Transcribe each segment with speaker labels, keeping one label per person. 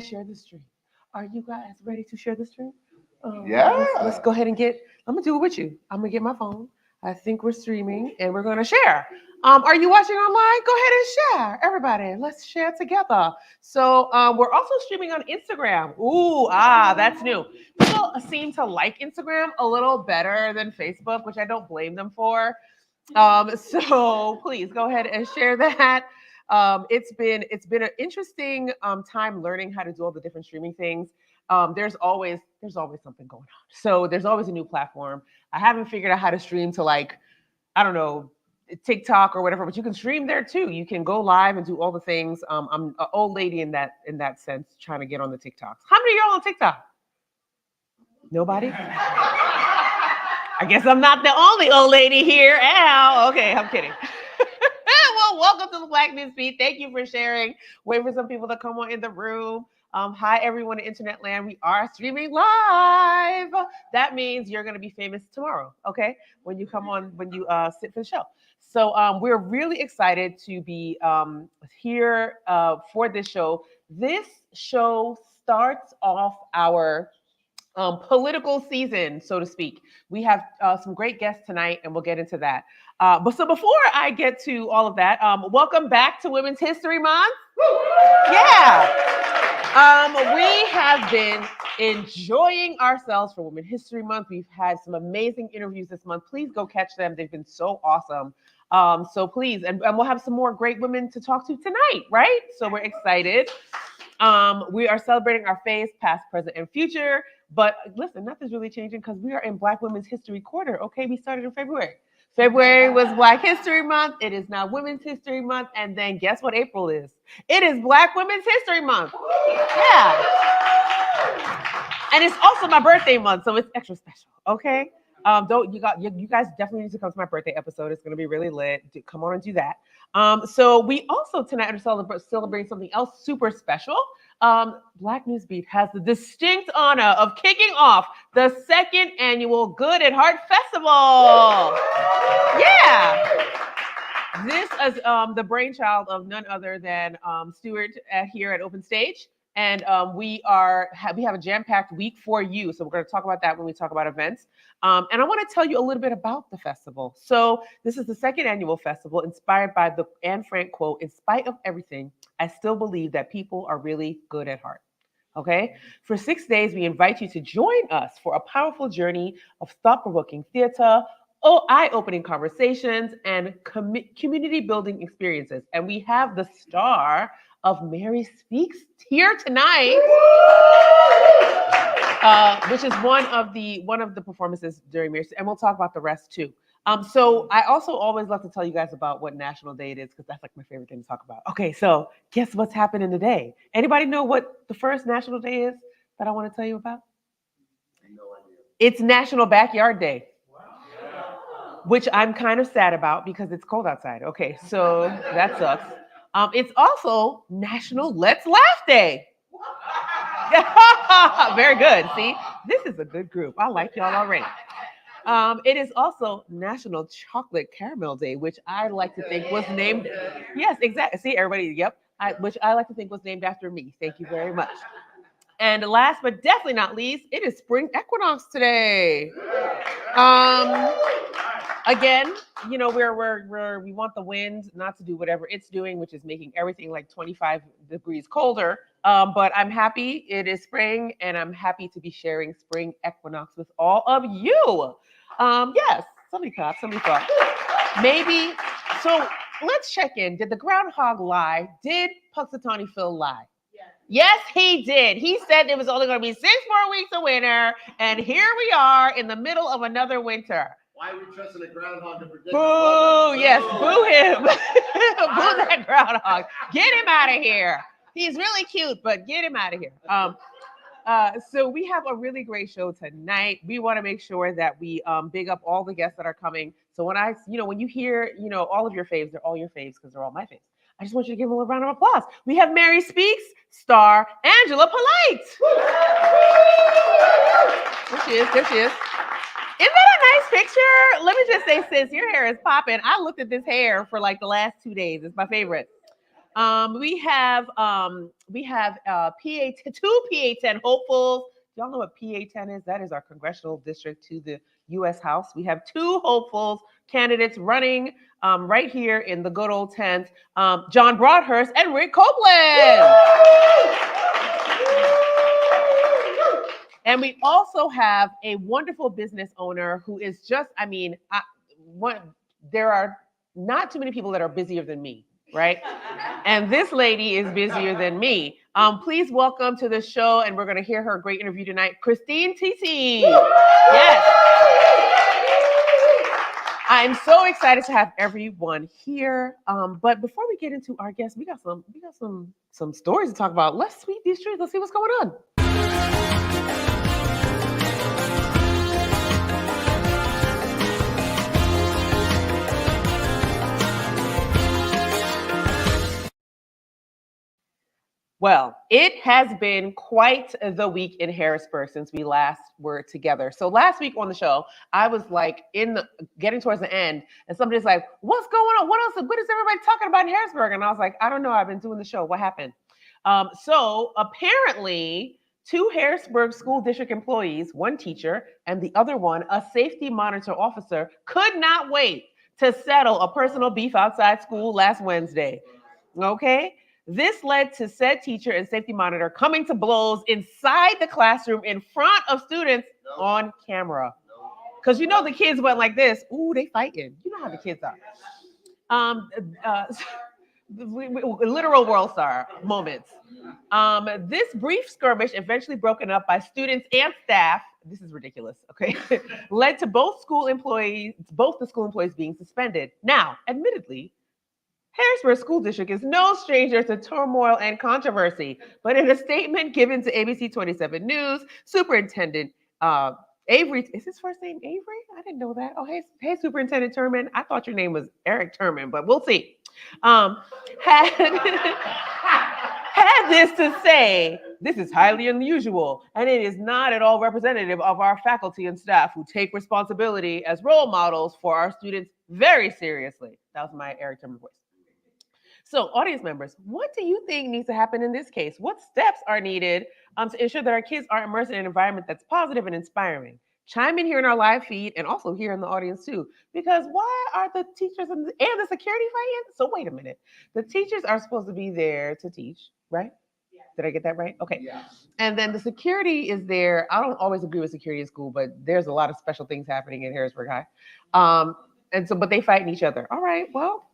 Speaker 1: Share the stream. Are you guys ready to share the stream? Let's
Speaker 2: Yeah.
Speaker 1: go ahead and get. I'm gonna do it with you. I'm gonna get my phone. I think we're streaming and we're gonna share. Are you watching online? Go ahead and share, everybody. Let's share together. So we're also streaming on Instagram. Ooh, that's new. People seem to like Instagram a little better than Facebook, which I don't blame them for. So please go ahead and share that. It's been an interesting time learning how to do all the different streaming things. There's always something going on. So there's always a new platform. I haven't figured out how to stream to like I don't know TikTok or whatever, but you can stream there too. You can go live and do all the things. I'm an old lady in that sense, trying to get on the TikToks. How many of y'all on TikTok? Nobody. I guess I'm not the only old lady here. Ow. Okay, I'm kidding. Well, welcome to the Black NewsBeat. Thank you for sharing. Wait for some people to come on in the room. Hi, everyone in Internet Land. We are streaming live. That means you're going to be famous tomorrow, okay? When you come on, when you sit for the show. So we're really excited to be here for this show. This show starts off our political season, so to speak. We have some great guests tonight, and we'll get into that. But so before I get to all of that, welcome back to Women's History Month. Yeah. We have been enjoying ourselves for Women's History Month. We've had some amazing interviews this month. Please go catch them. They've been so awesome. So please, and we'll have some more great women to talk to tonight, right? So we're excited. We are celebrating our faiths, past, present, and future. But listen, nothing's really changing because we are in Black Women's History Quarter. Okay, we started in February. February was Black History Month. It is now Women's History Month. And then guess what April is? It is Black Women's History Month. Yeah. And it's also my birthday month, so it's extra special. Okay. Don't you guys definitely need to come to my birthday episode. It's gonna be really lit. Come on and do that. So we also tonight are celebrating something else super special. Black NewsBeat has the distinct honor of kicking off the second annual Good at Heart Festival. Yeah. This is the brainchild of none other than Stuart here at Open Stage. And we have a jam-packed week for you. So we're going to talk about that when we talk about events. And I want to tell you a little bit about the festival. So this is the second annual festival inspired by the Anne Frank quote, "In spite of everything, I still believe that people are really good at heart." Okay? For 6 days, we invite you to join us for a powerful journey of thought-provoking theater, eye-opening conversations, and community-building experiences. And we have the star of Mary Speaks here tonight, which is one of the performances during Mary, and we'll talk about the rest too. So I also always love to tell you guys about what National Day it is because that's like my favorite thing to talk about. Okay, so guess what's happening today? Anybody know what the first National Day is that I want to tell you about? No idea. It's National Backyard Day. Which I'm kind of sad about because it's cold outside. Okay, so that sucks. It's also National Let's Laugh Day. Very good. See, this is a good group. I like y'all already. It is also National Chocolate Caramel Day, which I like to think was named. Yes, exactly. See, everybody. Yep. Which I like to think was named after me. Thank you very much. And last but definitely not least, it is spring equinox today. Again, you know, we want the wind not to do whatever it's doing, which is making everything like 25 degrees colder. But I'm happy it is spring, and I'm happy to be sharing spring equinox with all of you. Yes, somebody clap, somebody clap. Maybe. So let's check in. Did the groundhog lie? Did Puxatawny Phil lie? Yes, he did. He said it was only going to be 6 more weeks of winter, and here we are in the middle of another winter.
Speaker 2: Why are we trusting a groundhog to predict?
Speaker 1: Boo! Yes, boo him. Boo that groundhog. Get him out of here. He's really cute, but get him out of here. So we have a really great show tonight. We want to make sure that we big up all the guests that are coming. So when you hear, all of your faves, they're all your faves because they're all my faves. I just want you to give them a little round of applause. We have Mary Speaks star Angela Polite. There she is. There she is. Isn't that a nice picture? Let me just say, sis, your hair is popping. I looked at this hair for like the last 2 days. It's my favorite. We have two PA10 hopefuls. Y'all know what PA10 is? That is our congressional district to the U.S. House. We have two hopefuls candidates running right here in the good old tent. John Broadhurst and Rick Coplen. And we also have a wonderful business owner who is just, there are not too many people that are busier than me, right? And this lady is busier than me. Please welcome to the show, and we're going to hear her great interview tonight, Christine Titih. Yes. I'm so excited to have everyone here. But before we get into our guests, we got some stories to talk about. Let's sweep these streets. Let's see what's going on. Well, it has been quite the week in Harrisburg since we last were together. So last week on the show, I was like getting towards the end, and somebody's like, "What's going on? What is everybody talking about in Harrisburg?" And I was like, "I don't know. I've been doing the show. What happened?" So apparently, two Harrisburg school district employees, one teacher and the other one, a safety monitor officer, could not wait to settle a personal beef outside school last Wednesday. Okay? This led to said teacher and safety monitor coming to blows inside the classroom in front of students on camera. Because you know the kids went like this. Ooh, they fighting. You know how the kids are. Literal world star moments. This brief skirmish, eventually broken up by students and staff, this is ridiculous, okay, led to both the school employees being suspended. Now, admittedly, Harrisburg School District is no stranger to turmoil and controversy, but in a statement given to ABC 27 News, Superintendent Avery, is his first name Avery? I didn't know that. Oh, hey, Superintendent Turman. I thought your name was Eric Turman, but we'll see. Had this to say, this is highly unusual, and it is not at all representative of our faculty and staff who take responsibility as role models for our students very seriously. That was my Eric Turman voice. So, audience members, what do you think needs to happen in this case? What steps are needed to ensure that our kids are immersed in an environment that's positive and inspiring? Chime in here in our live feed and also here in the audience too. Because why are the teachers and the security fighting? So wait a minute. The teachers are supposed to be there to teach, right? Yeah. Did I get that right? Okay. Yeah. And then the security is there. I don't always agree with security in school, but there's a lot of special things happening in Harrisburg High. But they fighting each other. All right, well.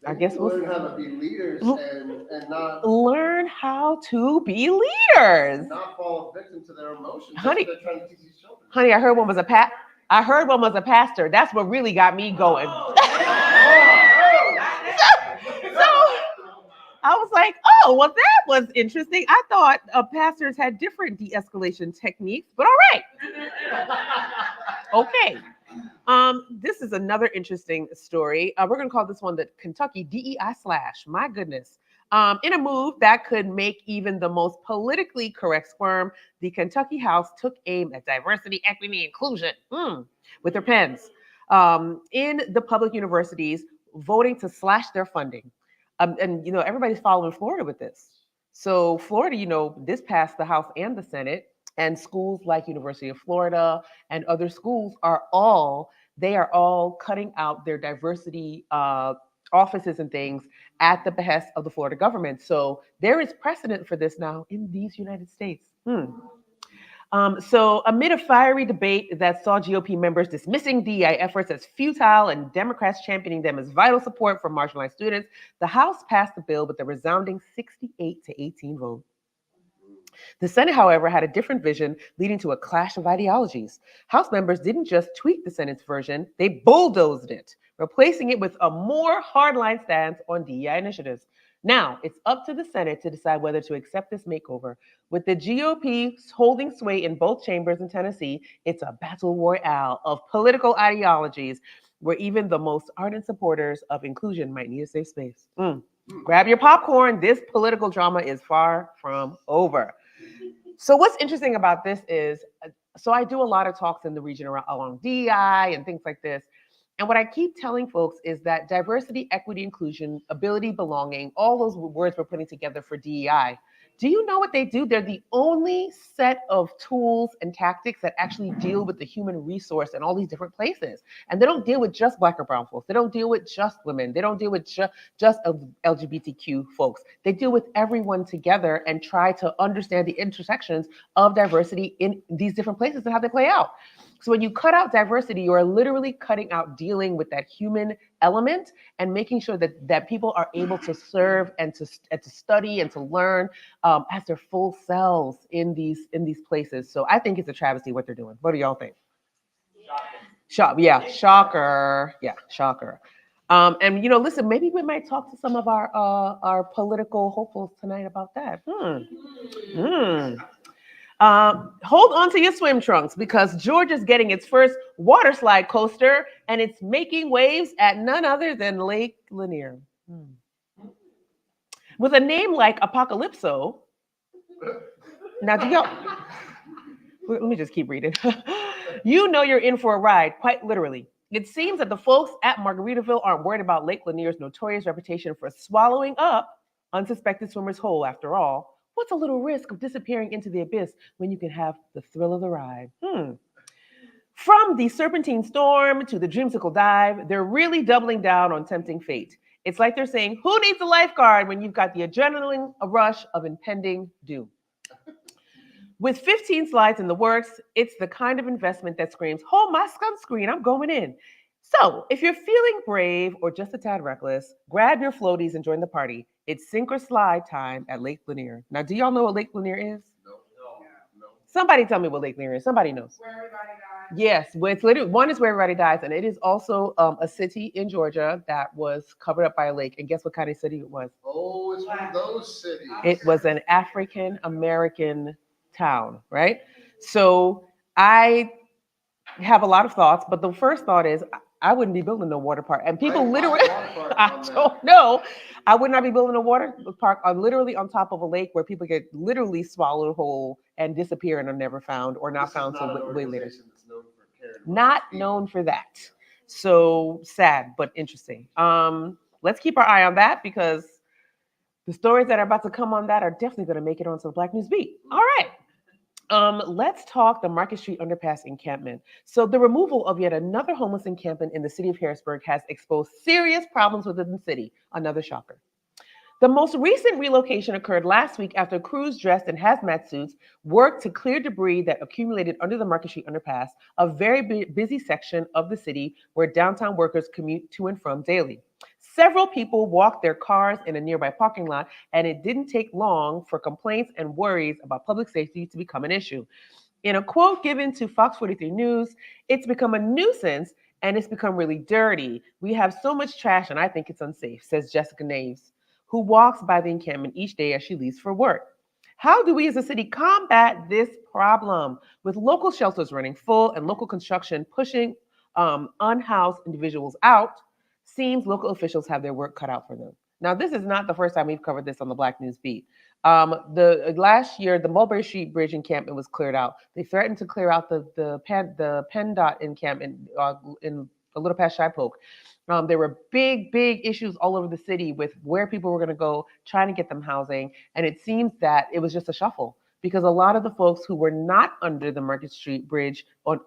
Speaker 1: I guess we'll
Speaker 2: learn how to be leaders and not
Speaker 1: learn how to be leaders.
Speaker 2: Not fall victim to their emotions.
Speaker 1: Honey,
Speaker 2: they're trying to teach these children.
Speaker 1: Honey, I heard one was a pastor. That's what really got me going. So I was like, oh, well, that was interesting. I thought pastors had different de-escalation techniques, but all right. Okay. This is another interesting story. We're going to call this one the Kentucky DEI slash. My goodness. In a move that could make even the most politically correct squirm, the Kentucky House took aim at diversity, equity, inclusion with their pens. In the public universities, voting to slash their funding. And, you know, everybody's following Florida with this. So Florida, you know, this passed the House and the Senate. And schools like University of Florida and other schools are all cutting out their diversity offices and things at the behest of the Florida government. So there is precedent for this now in these United States. So amid a fiery debate that saw GOP members dismissing DEI efforts as futile and Democrats championing them as vital support for marginalized students, the House passed the bill with a resounding 68-18 vote. The Senate, however, had a different vision, leading to a clash of ideologies. House members didn't just tweak the Senate's version, they bulldozed it, replacing it with a more hardline stance on DEI initiatives. Now, it's up to the Senate to decide whether to accept this makeover. With the GOP holding sway in both chambers in Tennessee, it's a battle royale of political ideologies where even the most ardent supporters of inclusion might need a safe space. Grab your popcorn. This political drama is far from over. So what's interesting about this is, so I do a lot of talks in the region along DEI and things like this. And what I keep telling folks is that diversity, equity, inclusion, ability, belonging, all those words we're putting together for DEI, do you know what they do? They're the only set of tools and tactics that actually deal with the human resource in all these different places. And they don't deal with just Black or brown folks. They don't deal with just women. They don't deal with just LGBTQ folks. They deal with everyone together and try to understand the intersections of diversity in these different places and how they play out. So when you cut out diversity, you are literally cutting out dealing with that human element and making sure that people are able to serve and to study and to learn as their full selves in these places. So I think it's a travesty what they're doing. What do y'all think? Shocker. Yeah, shocker. And listen, maybe we might talk to some of our political hopefuls tonight about that. Hold on to your swim trunks because Georgia's getting its first water slide coaster and it's making waves at none other than Lake Lanier. With a name like Apocalypso, now do y'all, let me just keep reading. You know you're in for a ride, quite literally. It seems that the folks at Margaritaville aren't worried about Lake Lanier's notorious reputation for swallowing up unsuspected swimmers whole. After all, what's a little risk of disappearing into the abyss when you can have the thrill of the ride? From the serpentine storm to the dreamsicle dive, they're really doubling down on tempting fate. It's like they're saying, who needs a lifeguard when you've got the adrenaline rush of impending doom? With 15 slides in the works, it's the kind of investment that screams, hold my sunscreen, I'm going in. So if you're feeling brave or just a tad reckless, grab your floaties and join the party. It's sink or slide time at Lake Lanier. Now, do y'all know what Lake Lanier is?
Speaker 2: No.
Speaker 1: Somebody tell me what Lake Lanier is. Somebody knows.
Speaker 3: Where everybody dies.
Speaker 1: Yes, well, it's literally, one is where everybody dies, and it is also a city in Georgia that was covered up by a lake. And guess what kind of city it was?
Speaker 2: Oh, it's one of those cities.
Speaker 1: It was an African American town, right? So I have a lot of thoughts, but the first thought is I wouldn't be building a water park. And people literally, I don't know, I would not be building a water park literally on top of a lake where people get literally swallowed whole and disappear and are never found or not found until way later. Not known for that. So sad, but interesting. Let's keep our eye on that because the stories that are about to come on that are definitely going to make it onto the Black News Beat. All right. Let's talk the Market Street Underpass encampment. So the removal of yet another homeless encampment in the city of Harrisburg has exposed serious problems within the city. Another shocker. The most recent relocation occurred last week after crews dressed in hazmat suits worked to clear debris that accumulated under the Market Street Underpass, a very busy section of the city where downtown workers commute to and from daily. Several people walked their cars in a nearby parking lot, and it didn't take long for complaints and worries about public safety to become an issue. In a quote given to Fox 43 News, it's become a nuisance and it's become really dirty. We have so much trash and I think it's unsafe, says Jessica Naves, who walks by the encampment each day as she leaves for work. How do we as a city combat this problem? With local shelters running full and local construction pushing unhoused individuals out, seems local officials have their work cut out for them. Now, this is not the first time we've covered this on the Black News Beat. The last year, the Mulberry Street Bridge encampment was cleared out. They threatened to clear out the PennDOT encampment in a little past Shipoke. There were big issues all over the city with where people were going to go, trying to get them housing, and it seems that it was just a shuffle because a lot of the folks who were not under the Market Street Bridge on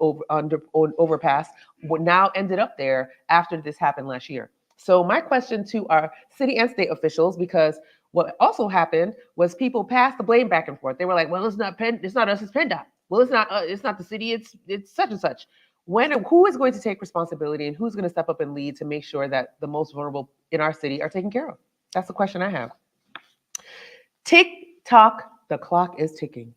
Speaker 1: overpass now ended up there after this happened last year. So my question to our city and state officials, because what also happened was people passed the blame back and forth. They were like, "Well, it's not us, it's PennDOT. Well, it's not the city, it's such and such." Who is going to take responsibility and who's going to step up and lead to make sure that the most vulnerable in our city are taken care of? That's the question I have. Tick tock, the clock is ticking.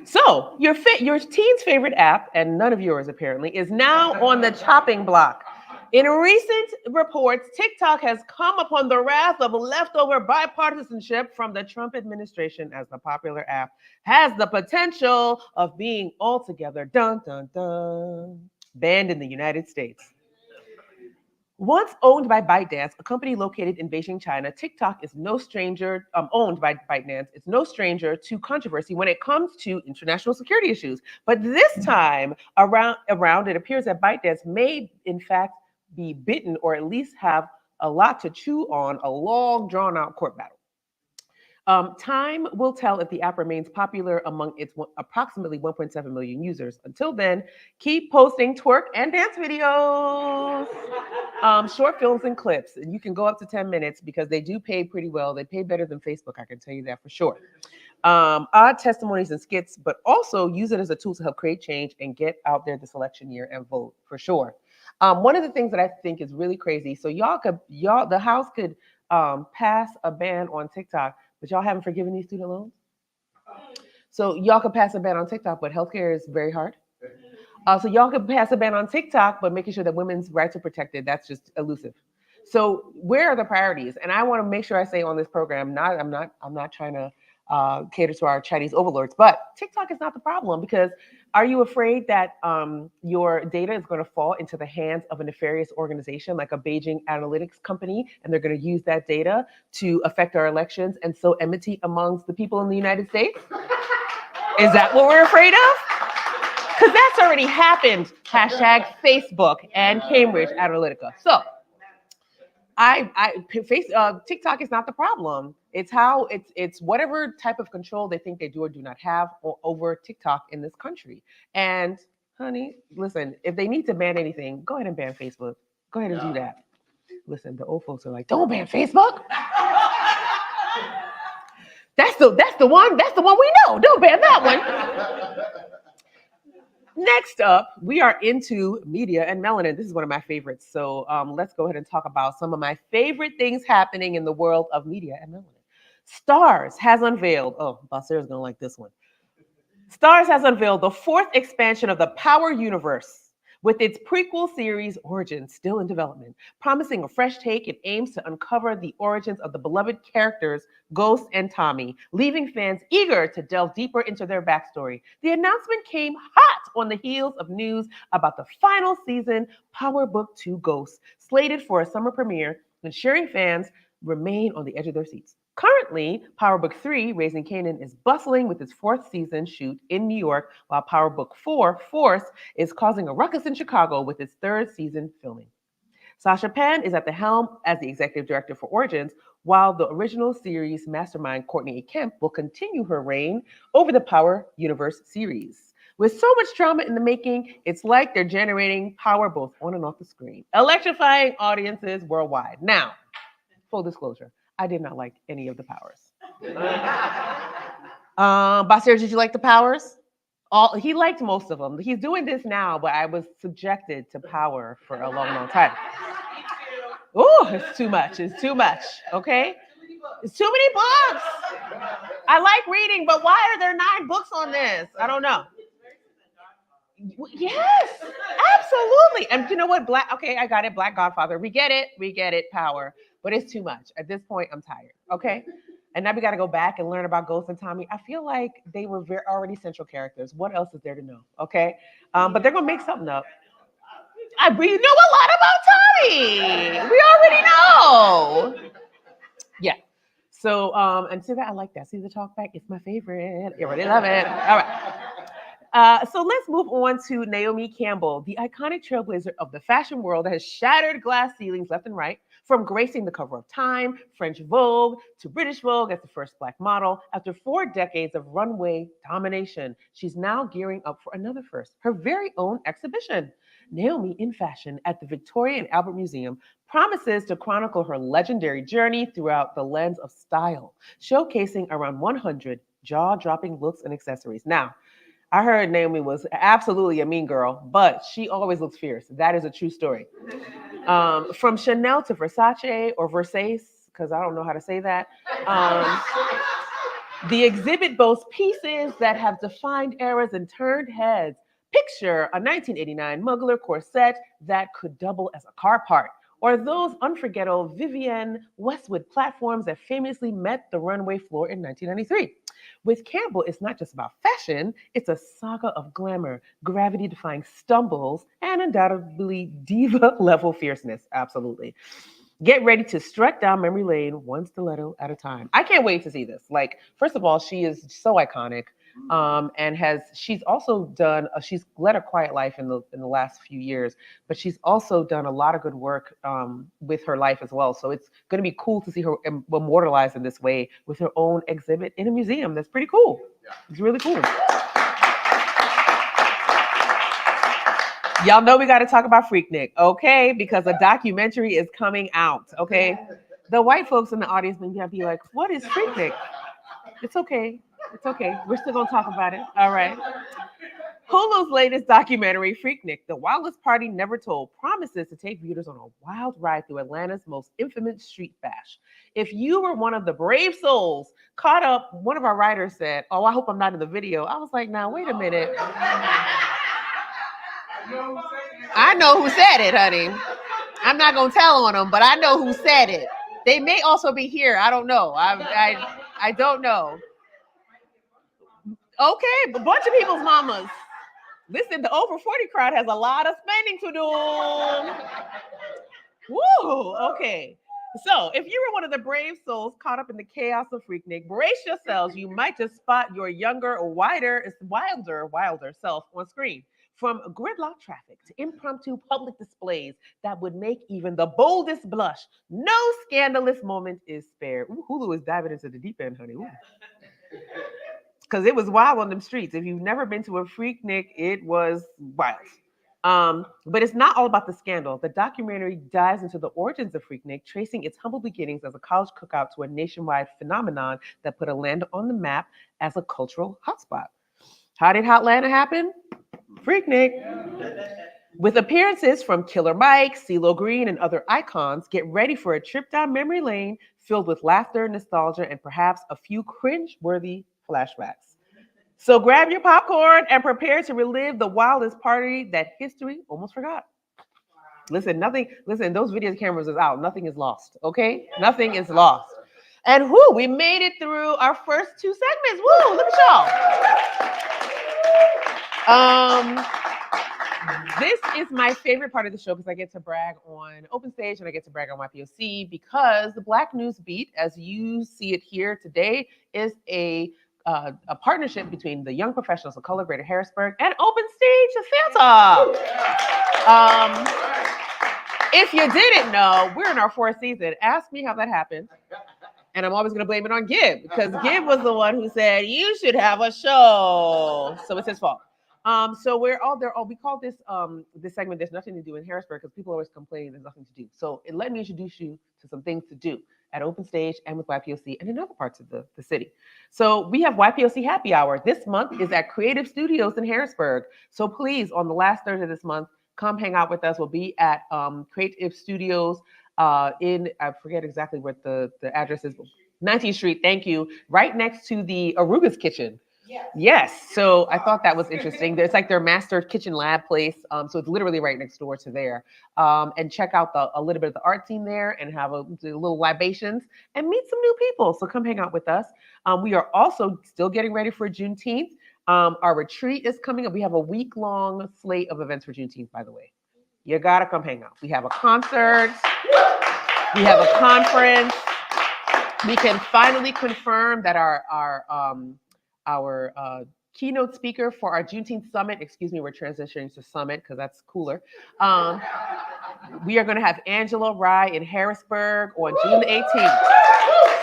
Speaker 1: So your teen's favorite app, and none of yours apparently, is now on the chopping block. In recent reports, TikTok has come upon the wrath of leftover bipartisanship from the Trump administration as the popular app has the potential of being altogether banned in the United States. Once owned by ByteDance, a company located in Beijing, China, TikTok is no stranger, owned by ByteDance, it's no stranger to controversy when it comes to international security issues. But this time around, it appears that ByteDance may, in fact, be bitten or at least have a lot to chew on, a long, drawn out court battle. Time will tell if the app remains popular among its approximately 1.7 million users. Until then, keep posting twerk and dance videos, short films and clips. And you can go up to 10 minutes because they do pay pretty well. They pay better than Facebook, I can tell you that for sure. Odd testimonies and skits, but also use it as a tool to help create change and get out there this election year and vote for sure. One of the things that I think is really crazy, so the House could pass a ban on TikTok, but y'all haven't forgiven these student loans. So y'all could pass a ban on TikTok, but healthcare is very hard. So y'all could pass a ban on TikTok, but making sure that women's rights are protected, that's just elusive. So where are the priorities? And I want to make sure I say on this program, I'm not trying to cater to our Chinese overlords, but TikTok is not the problem, because are you afraid that your data is going to fall into the hands of a nefarious organization like a Beijing analytics company, and they're going to use that data to affect our elections and sow enmity amongst the people in the United States? Is that what we're afraid of? Because that's already happened. Hashtag Facebook and Cambridge Analytica. So TikTok is not the problem. It's whatever type of control they think they do or do not have over TikTok in this country. And honey, listen, if they need to ban anything, go ahead and ban Facebook. Go ahead and do that. Listen, the old folks are like, don't ban Facebook. That's the one we know. Don't ban that one. Next up, we are into media and melanin. This is one of my favorites. So let's go ahead and talk about some of my favorite things happening in the world of media and melanin. Starz has unveiled, Basir's gonna like this one. Starz has unveiled the fourth expansion of the Power universe, with its prequel series Origins still in development, promising a fresh take. It aims to uncover the origins of the beloved characters Ghost and Tommy, leaving fans eager to delve deeper into their backstory. The announcement came hot on the heels of news about the final season, Power Book 2 Ghost, slated for a summer premiere, ensuring fans remain on the edge of their seats. Currently, Power Book 3, Raising Kanan, is bustling with its fourth season shoot in New York, while Power Book 4, Force, is causing a ruckus in Chicago with its third season filming. Sasha Penn is at the helm as the executive director for Origins, while the original series mastermind Courtney A. Kemp will continue her reign over the Power Universe series. With so much drama in the making, it's like they're generating power both on and off the screen, electrifying audiences worldwide. Now, full disclosure, I did not like any of the Powers. Basir, did you like the Powers? He liked most of them. He's doing this now, but I was subjected to Power for a long, long time. Oh, it's too much. It's too much. Okay? It's too many books. I like reading, but why are there 9 books on this? I don't know. Yes, absolutely. And you know what? Okay, I got it. Black Godfather. We get it. Power. But it's too much. At this point, I'm tired. Okay? And now we got to go back and learn about Ghost and Tommy. I feel like they were already central characters. What else is there to know? Okay? But they're going to make something up. We know a lot about Tommy. We already know. Yeah. So, and see that? I like that. See the talk back? It's my favorite. You already love it. All right. So let's move on to Naomi Campbell, the iconic trailblazer of the fashion world that has shattered glass ceilings left and right, from gracing the cover of Time, French Vogue, to British Vogue as the first Black model. After 4 decades of runway domination, she's now gearing up for another first, her very own exhibition. Naomi in Fashion at the Victoria and Albert Museum promises to chronicle her legendary journey throughout the lens of style, showcasing around 100 jaw-dropping looks and accessories. Now, I heard Naomi was absolutely a mean girl, but she always looks fierce. That is a true story. From Chanel to Versace or Versace, because I don't know how to say that. The exhibit boasts pieces that have defined eras and turned heads. Picture a 1989 Mugler corset that could double as a car part, or those unforgettable Vivienne Westwood platforms that famously met the runway floor in 1993. With Campbell, it's not just about fashion, it's a saga of glamour, gravity-defying stumbles, and undoubtedly diva-level fierceness. Absolutely. Get ready to strut down memory lane one stiletto at a time. I can't wait to see this. Like, first of all, she is so iconic, and she's also done. She's led a quiet life in the last few years, but she's also done a lot of good work with her life as well. So it's going to be cool to see her immortalized in this way with her own exhibit in a museum. That's pretty cool. It's really cool. Y'all know we got to talk about Freaknik, okay? Because a documentary is coming out, okay? The white folks in the audience may be like, what is Freaknik? It's okay. It's okay. We're still going to talk about it. All right. Hulu's latest documentary, Freaknik, The Wildest Party Never Told, promises to take viewers on a wild ride through Atlanta's most infamous street bash. If you were one of the brave souls caught up, one of our writers said, oh, I hope I'm not in the video. I was like, now, wait a minute. I know who said it, honey. I'm not gonna tell on them, but I know who said it. They may also be here. I don't know. I don't know. Okay, a bunch of people's mamas. Listen, the over 40 crowd has a lot of spending to do. Woo! Okay. So, if you were one of the brave souls caught up in the chaos of Freaknik, brace yourselves. You might just spot your younger, wilder self on screen. From gridlock traffic to impromptu public displays that would make even the boldest blush, no scandalous moment is spared. Ooh, Hulu is diving into the deep end, honey. Because it was wild on them streets. If you've never been to a Freaknik, it was wild. But it's not all about the scandal. The documentary dives into the origins of Freaknik, tracing its humble beginnings as a college cookout to a nationwide phenomenon that put Atlanta on the map as a cultural hotspot. How did Hotlanta happen? Freaknik. With appearances from Killer Mike, CeeLo Green, and other icons, get ready for a trip down memory lane filled with laughter, nostalgia, and perhaps a few cringe-worthy flashbacks. So grab your popcorn and prepare to relive the wildest party that history almost forgot. Listen, those video cameras is out. Nothing is lost, okay? Nothing is lost. And we made it through our first two segments. Woo, look at y'all. This is my favorite part of the show because I get to brag on Open Stage and I get to brag on YPOC because the Black NewsBeat, as you see it here today, is a partnership between the Young Professionals of Color Greater Harrisburg and Open Stage Atlanta. If you didn't know, we're in our fourth season. Ask me how that happened. And I'm always going to blame it on Gib because Gib was the one who said, you should have a show. So it's his fault. So we're all there. We call this segment, There's Nothing to Do in Harrisburg, because people always complain there's nothing to do. So let me introduce you to some things to do at Open Stage and with YPOC and in other parts of the city. So we have YPOC Happy Hour. This month is at Creative Studios in Harrisburg. So please, on the last Thursday of this month, come hang out with us. We'll be at Creative Studios I forget exactly what the address is, 19th Street, thank you, right next to the Aruga's Kitchen. Yes. So I thought that was interesting. There's like their master kitchen lab place. So it's literally right next door to there. And check out a little bit of the art scene there and have a little libations and meet some new people. So come hang out with us. We are also still getting ready for Juneteenth. Our retreat is coming up. We have a week-long slate of events for Juneteenth, by the way. You gotta come hang out. We have a concert. We have a conference. We can finally confirm that our keynote speaker for our Juneteenth summit, we're transitioning to summit because that's cooler. We are going to have Angela Rye in Harrisburg on June the 18th.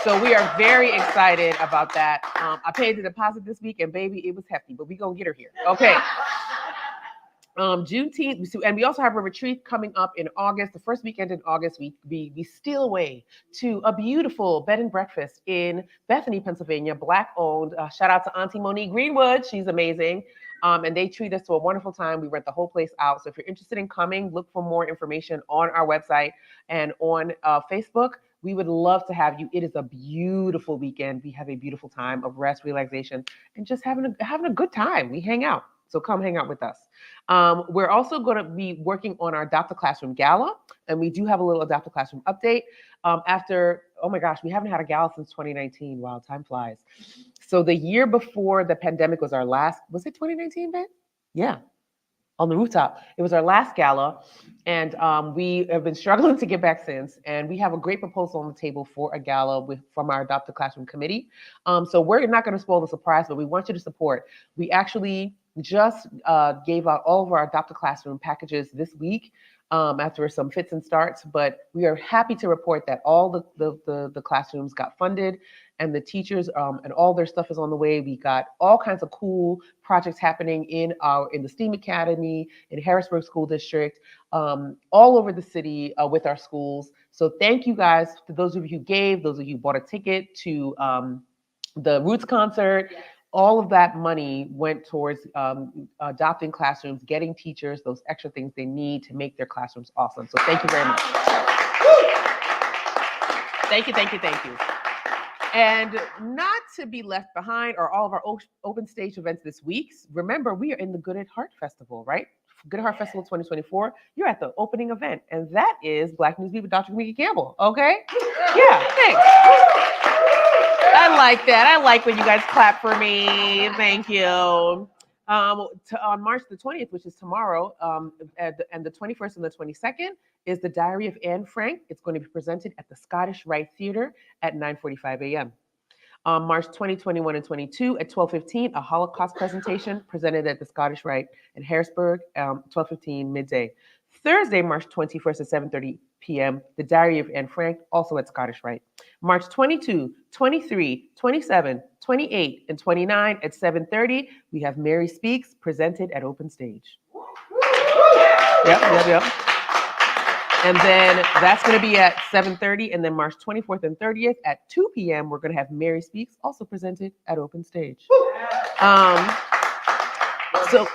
Speaker 1: So we are very excited about that. I paid the deposit this week and baby, it was hefty, but we going to get her here. Okay. Juneteenth, and we also have a retreat coming up in August. The first weekend in August, we steal away to a beautiful bed and breakfast in Bethany, Pennsylvania, Black owned. Shout out to Auntie Monique Greenwood, she's amazing. And they treat us to a wonderful time. We rent the whole place out. So if you're interested in coming, look for more information on our website and on Facebook. We would love to have you. It is a beautiful weekend. We have a beautiful time of rest, relaxation, and just having a good time. We hang out. So come hang out with us. We're also going to be working on our Adopt a Classroom Gala, and we do have a little Adopt a Classroom update. Oh my gosh, we haven't had a gala since 2019. Wow, time flies. So the year before the pandemic was our last, was it 2019, Ben? Yeah, on the rooftop. It was our last gala, and we have been struggling to get back since. And we have a great proposal on the table for a gala from our Adopted Classroom Committee. So we're not going to spoil the surprise, but we want you to support. We actually just gave out all of our Adopted Classroom packages this week. After some fits and starts, but we are happy to report that all the classrooms got funded, and the teachers and all their stuff is on the way. We got all kinds of cool projects happening in the STEAM Academy, in Harrisburg School District, all over the city with our schools. So thank you guys to those of you who gave, those of you who bought a ticket to the Roots concert. Yes. All of that money went towards adopting classrooms, getting teachers those extra things they need to make their classrooms awesome. So thank you very much. Thank you, thank you, thank you. And not to be left behind are all of our open stage events this week. Remember, we are in the Good at Heart Festival, right? Good at Heart Festival 2024. You're at the opening event, and that is Black NewsBeat with Dr. Kimeka Campbell, okay? Yeah, thanks. I like that. I like when you guys clap for me. Thank you. On March the 20th, which is tomorrow, and the 21st and the 22nd is The Diary of Anne Frank. It's going to be presented at the Scottish Rite Theater at 9:45 a.m. March 20, 21, and 22 at 12:15, a Holocaust presentation presented at the Scottish Rite in Harrisburg, 12:15 midday. Thursday, March 21st at 7:30 p.m., The Diary of Anne Frank, also at Scottish Rite. March 22, 23, 27, 28, and 29 at 7:30, we have Mary Speaks presented at Open Stage. Yep. And then that's going to be at 7:30, and then March 24th and 30th at 2 p.m., we're going to have Mary Speaks also presented at Open Stage. So,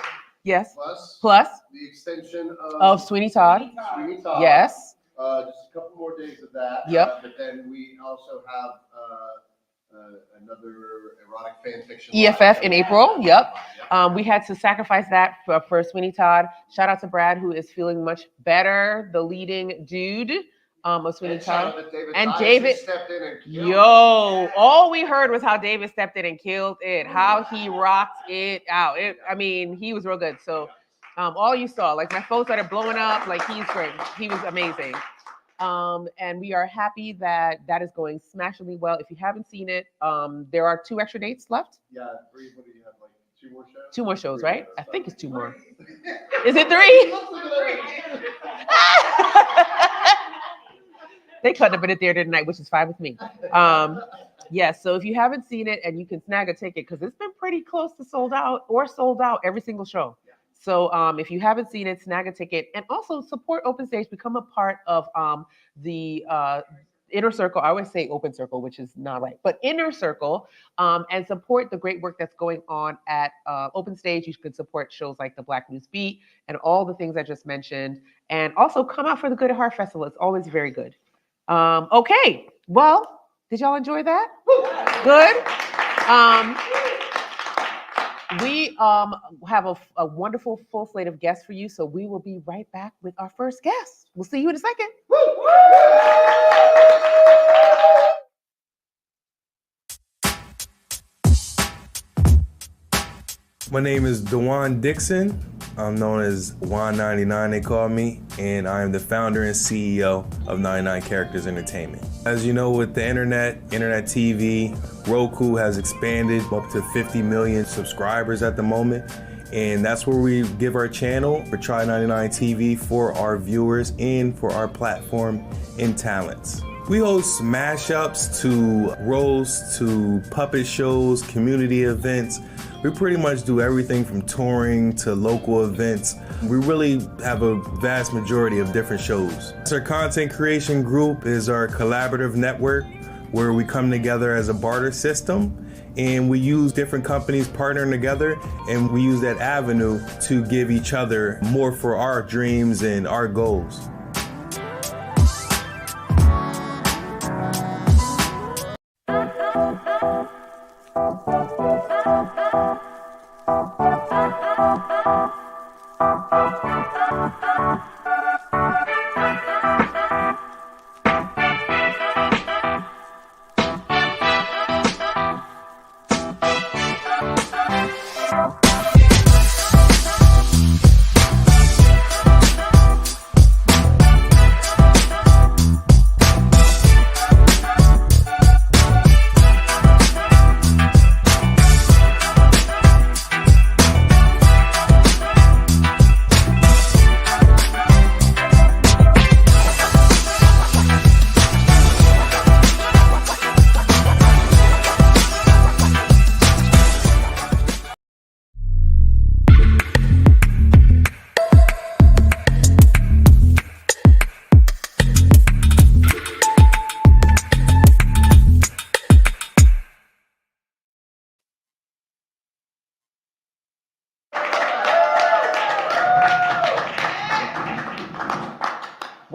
Speaker 1: yes. Plus
Speaker 2: the extension
Speaker 1: of Sweeney Todd.
Speaker 2: Sweeney Todd.
Speaker 1: Yes.
Speaker 2: Just a couple more days of that.
Speaker 1: Yep.
Speaker 2: But then we also have another erotic fan fiction.
Speaker 1: EFF in April. Yep. We had to sacrifice that for Sweeney Todd. Shout out to Brad, who is feeling much better, the leading dude of Sweeney Todd. And David
Speaker 2: stepped in and killed
Speaker 1: it. All we heard was how David stepped in and killed it, how he rocked it out. He was real good. So all you saw, like my phone started blowing up, like he's great. He was amazing. And we are happy that is going smashingly well. If you haven't seen it, there are 2 extra dates left.
Speaker 2: Yeah, 3. What do you have, like 2 more shows?
Speaker 1: 2 more shows, right? I think it's 2 more. Is it 3? They couldn't have been at theater tonight, which is fine with me. Yes, so if you haven't seen it and you can snag a ticket, because it's been pretty close to sold out every single show. So if you haven't seen it, snag a ticket, and also support Open Stage. Become a part of the Inner Circle. I always say Open Circle, which is not right, but Inner Circle, and support the great work that's going on at Open Stage. You can support shows like the Black NewsBeat and all the things I just mentioned, and also come out for the Good at Heart Festival. It's always very good. Okay, well, did y'all enjoy that? Good. We have a wonderful full slate of guests for you, so we will be right back with our first guest. We'll see you in a second.
Speaker 3: My name is Dewan Dixon. I'm known as Juan99, they call me, and I am the founder and CEO of 99 Characters Entertainment. As you know, with the internet TV, Roku has expanded up to 50 million subscribers at the moment, and that's where we give our channel for Try 99 TV for our viewers and for our platform and talents. We host mashups to roasts to puppet shows, community events. We pretty much do everything from touring to local events. We really have a vast majority of different shows. Our content creation group is our collaborative network where we come together as a barter system, and we use different companies partnering together, and we use that avenue to give each other more for our dreams and our goals.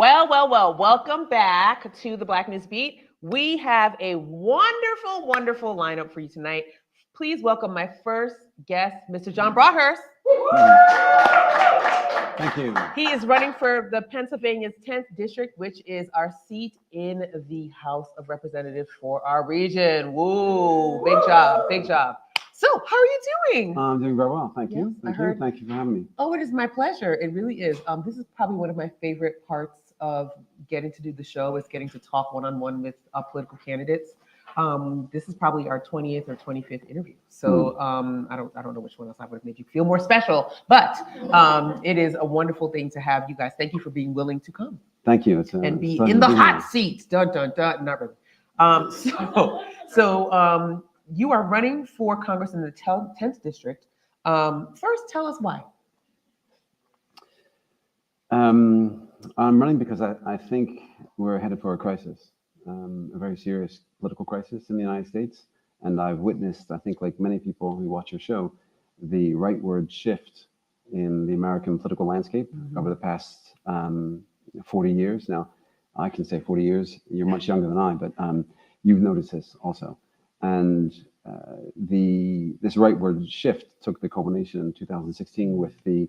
Speaker 1: Well, welcome back to the Black News Beat. We have a wonderful, wonderful lineup for you tonight. Please welcome my first guest, Mr. John Broadhurst.
Speaker 4: Thank you.
Speaker 1: He is running for the Pennsylvania's 10th district, which is our seat in the House of Representatives for our region. Woo, big job, big job. So, how are you doing?
Speaker 4: I'm doing very well. Thank you.
Speaker 1: Yes,
Speaker 4: Thank you for having me.
Speaker 1: Oh, it is my pleasure. It really is. This is probably one of my favorite parts of getting to do the show is getting to talk one-on-one with political candidates. This is probably our 20th or 25th interview. So I don't know which one else I would have made you feel more special, but it is a wonderful thing to have you guys. Thank you for being willing to come.
Speaker 4: Thank you.
Speaker 1: And be in the hot seat. Dun, dun, dun. Not really. So you are running for Congress in the 10th district. First, tell us why.
Speaker 4: I'm running because I think we're headed for a crisis, a very serious political crisis in the United States. And I've witnessed, I think like many people who watch your show, the rightward shift in the American political landscape over the past 40 years. Now, I can say 40 years, you're much younger than I, but you've noticed this also. And this rightward shift took the culmination in 2016 with the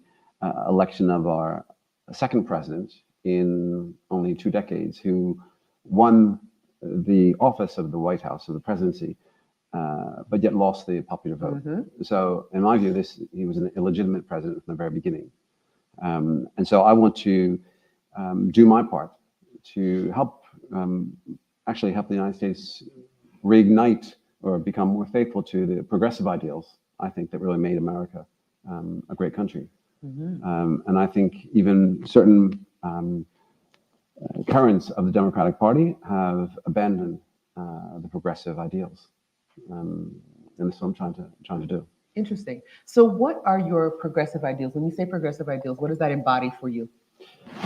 Speaker 4: election of our second president in only 2 decades, who won the office of the White House, of the presidency, but yet lost the popular vote. So in my view, he was an illegitimate president from the very beginning. And so I want to do my part to help, actually help the United States reignite or become more faithful to the progressive ideals, I think, that really made America a great country. And I think even certain currents of the Democratic Party have abandoned the progressive ideals. And that's what I'm trying to do.
Speaker 1: Interesting. So what are your progressive ideals? When you say progressive ideals, what does that embody for you?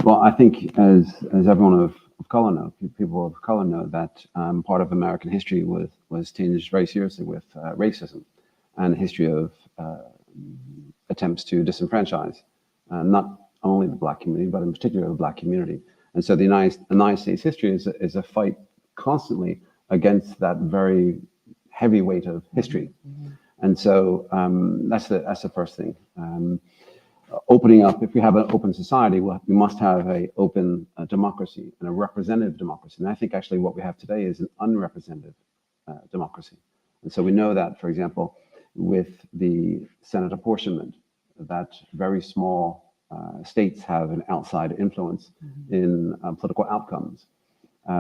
Speaker 4: Well, I think as everyone of color know, people of color know that part of American history was tinged very seriously with racism and a history of attempts to disenfranchise not only the Black community, but in particular the Black community. And so the United States history is a fight constantly against that very heavy weight of history. And so that's the first thing. Opening up, if we have an open society, we must have an open democracy and a representative democracy. And I think actually what we have today is an unrepresentative democracy. And so we know that, for example, with the Senate apportionment, that very small states have an outside influence in political outcomes.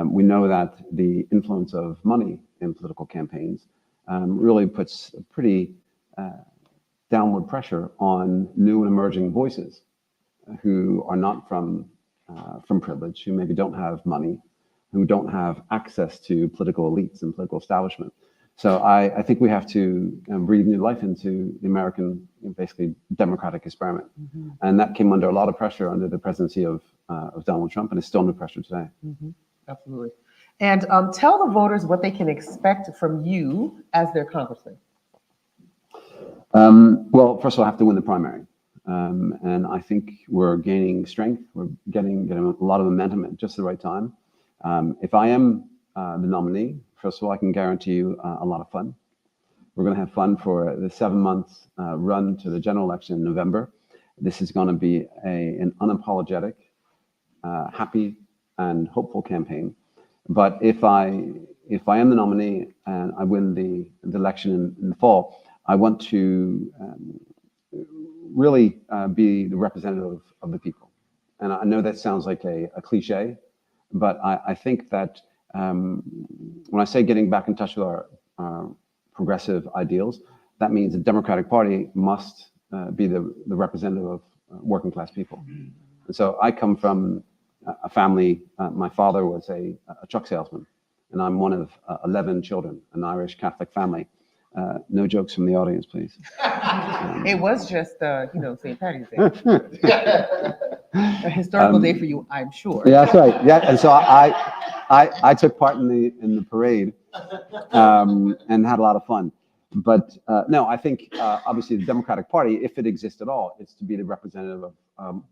Speaker 4: We know that the influence of money in political campaigns really puts a pretty downward pressure on new and emerging voices who are not from privilege, who maybe don't have money, who don't have access to political elites and political establishment. So I think we have to breathe new life into the American, basically, democratic experiment. And that came under a lot of pressure under the presidency of Donald Trump, and it's still under pressure today.
Speaker 1: Absolutely. And tell the voters what they can expect from you as their congressman.
Speaker 4: Well, first of all, I have to win the primary. And I think we're gaining strength. We're getting a lot of momentum at just the right time. If I am the nominee, first of all, I can guarantee you a lot of fun. We're going to have fun for the 7 months run to the general election in November. This is going to be an unapologetic, happy, and hopeful campaign. But if I am the nominee and I win the election in the fall, I want to really be the representative of the people. And I know that sounds like a cliche, but I think that when I say getting back in touch with our progressive ideals, that means the Democratic Party must be the representative of working class people. And so I come from a family, my father was a truck salesman, and I'm one of 11 children, an Irish Catholic family. No jokes from the audience, please.
Speaker 1: It was just, St. Patty's Day. A historical day for you, I'm sure.
Speaker 4: Yeah, that's right. Yeah, and so I took part in the parade and had a lot of fun. But no, I think obviously the Democratic Party, if it exists at all, is to be the representative of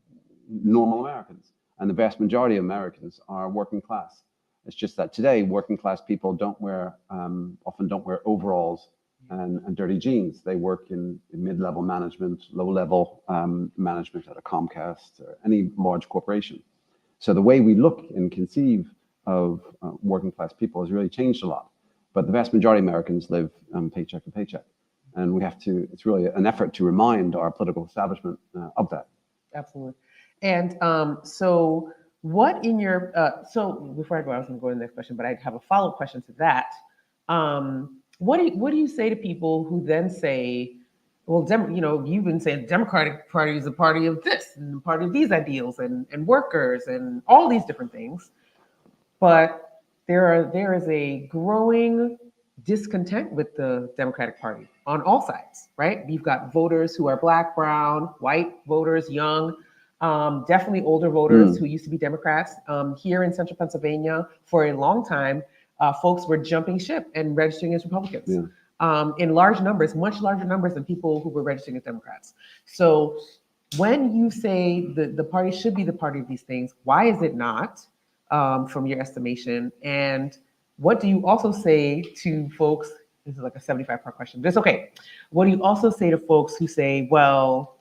Speaker 4: normal Americans. and the vast majority of Americans are working class. It's just that today, working class people don't wear, often don't wear overalls and dirty jeans. They work in mid-level management, low-level management at a Comcast or any large corporation. So the way we look and conceive of working class people has really changed a lot. But the vast majority of Americans live paycheck to paycheck. And we have to, it's really an effort to remind our political establishment of that.
Speaker 1: Absolutely. And so what in your, so before I go, I was going to go to the next question, but I have a follow-up question to that. What do you say to people who then say, well, you've been saying the Democratic Party is a party of this and a party of these ideals and workers and all these different things, but there is a growing discontent with the Democratic Party on all sides, right? You've got voters who are Black, brown, white voters, young, definitely older voters who used to be Democrats. Here in central Pennsylvania, for a long time, folks were jumping ship and registering as Republicans.
Speaker 4: Yeah.
Speaker 1: In large numbers, much larger numbers than people who were registering as Democrats. So when you say the party should be the party of these things, why is it not, from your estimation? And what do you also say to folks, this is like a 75-part question, but it's okay. What do you also say to folks who say, well,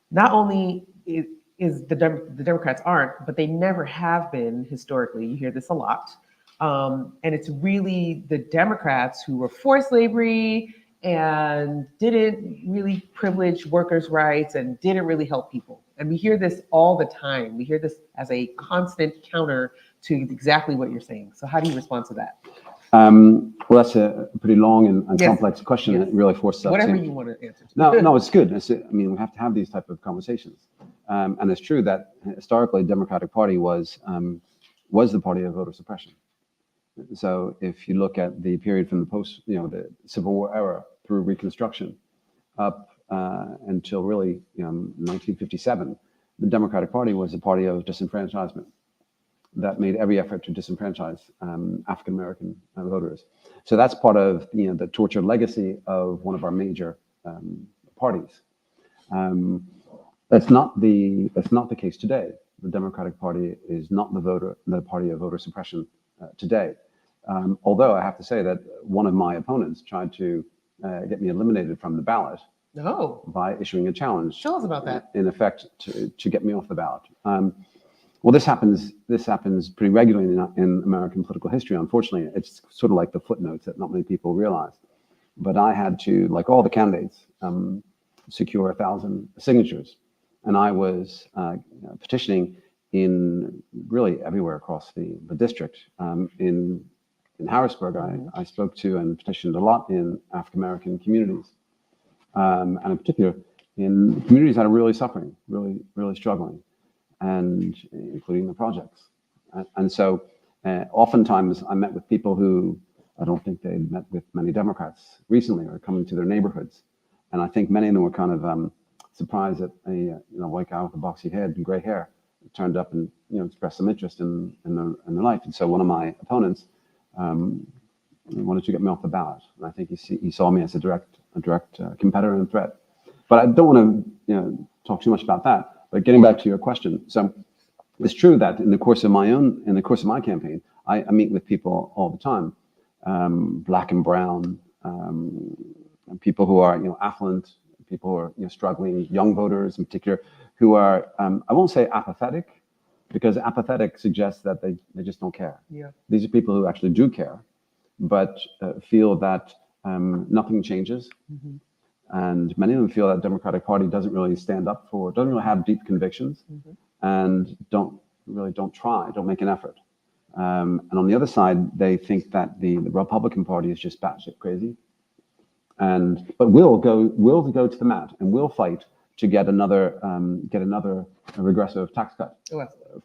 Speaker 1: not only is the Democrats aren't, but they never have been historically, you hear this a lot, and it's really the Democrats who were for slavery and didn't really privilege workers' rights and didn't really help people. And we hear this all the time. We hear this as a constant counter to exactly what you're saying. So how do you respond to that?
Speaker 4: Well, that's a pretty long and complex question.
Speaker 1: Yes.
Speaker 4: It really forces us
Speaker 1: Whatever
Speaker 4: to...
Speaker 1: you want to answer.
Speaker 4: No, it's good. I mean, we have to have these type of conversations. And it's true that historically, the Democratic Party was the party of voter suppression. So if you look at the period from the Civil War era through Reconstruction up until really 1957, the Democratic Party was a party of disenfranchisement that made every effort to disenfranchise African American voters. So that's part of the tortured legacy of one of our major parties. That's not the case today. The Democratic Party is not the party of voter suppression today. Although I have to say that one of my opponents tried to get me eliminated from the ballot by issuing a challenge.
Speaker 1: Tell us about that.
Speaker 4: In effect, to get me off the ballot. Well, this happens pretty regularly in American political history. Unfortunately, it's sort of like the footnotes that not many people realize. But I had to, like all the candidates, secure 1,000 signatures, and I was petitioning in really everywhere across the district. In Harrisburg, I spoke to and petitioned a lot in African American communities, and in particular in communities that are really suffering, really struggling, and including the projects. And so oftentimes I met with people who I don't think they'd met with many Democrats recently or coming to their neighborhoods. And I think many of them were kind of surprised that a white guy with a boxy head and gray hair turned up and expressed some interest in their life. And so one of my opponents wanted to get me off the ballot. And I think he saw me as a direct competitor and threat. But I don't want to talk too much about that. But getting back to your question, so it's true that in the course of my campaign, I meet with people all the time, Black and brown, people who are affluent, people who are struggling, young voters in particular, who are I won't say apathetic, because apathetic suggests that they just don't care.
Speaker 1: Yeah.
Speaker 4: These are people who actually do care, but feel that nothing changes. Mm-hmm. And many of them feel that the Democratic Party doesn't really have deep convictions, mm-hmm. and don't make an effort. And on the other side, they think that the Republican Party is just batshit crazy, but we'll go to the mat and we'll fight to get another regressive tax cut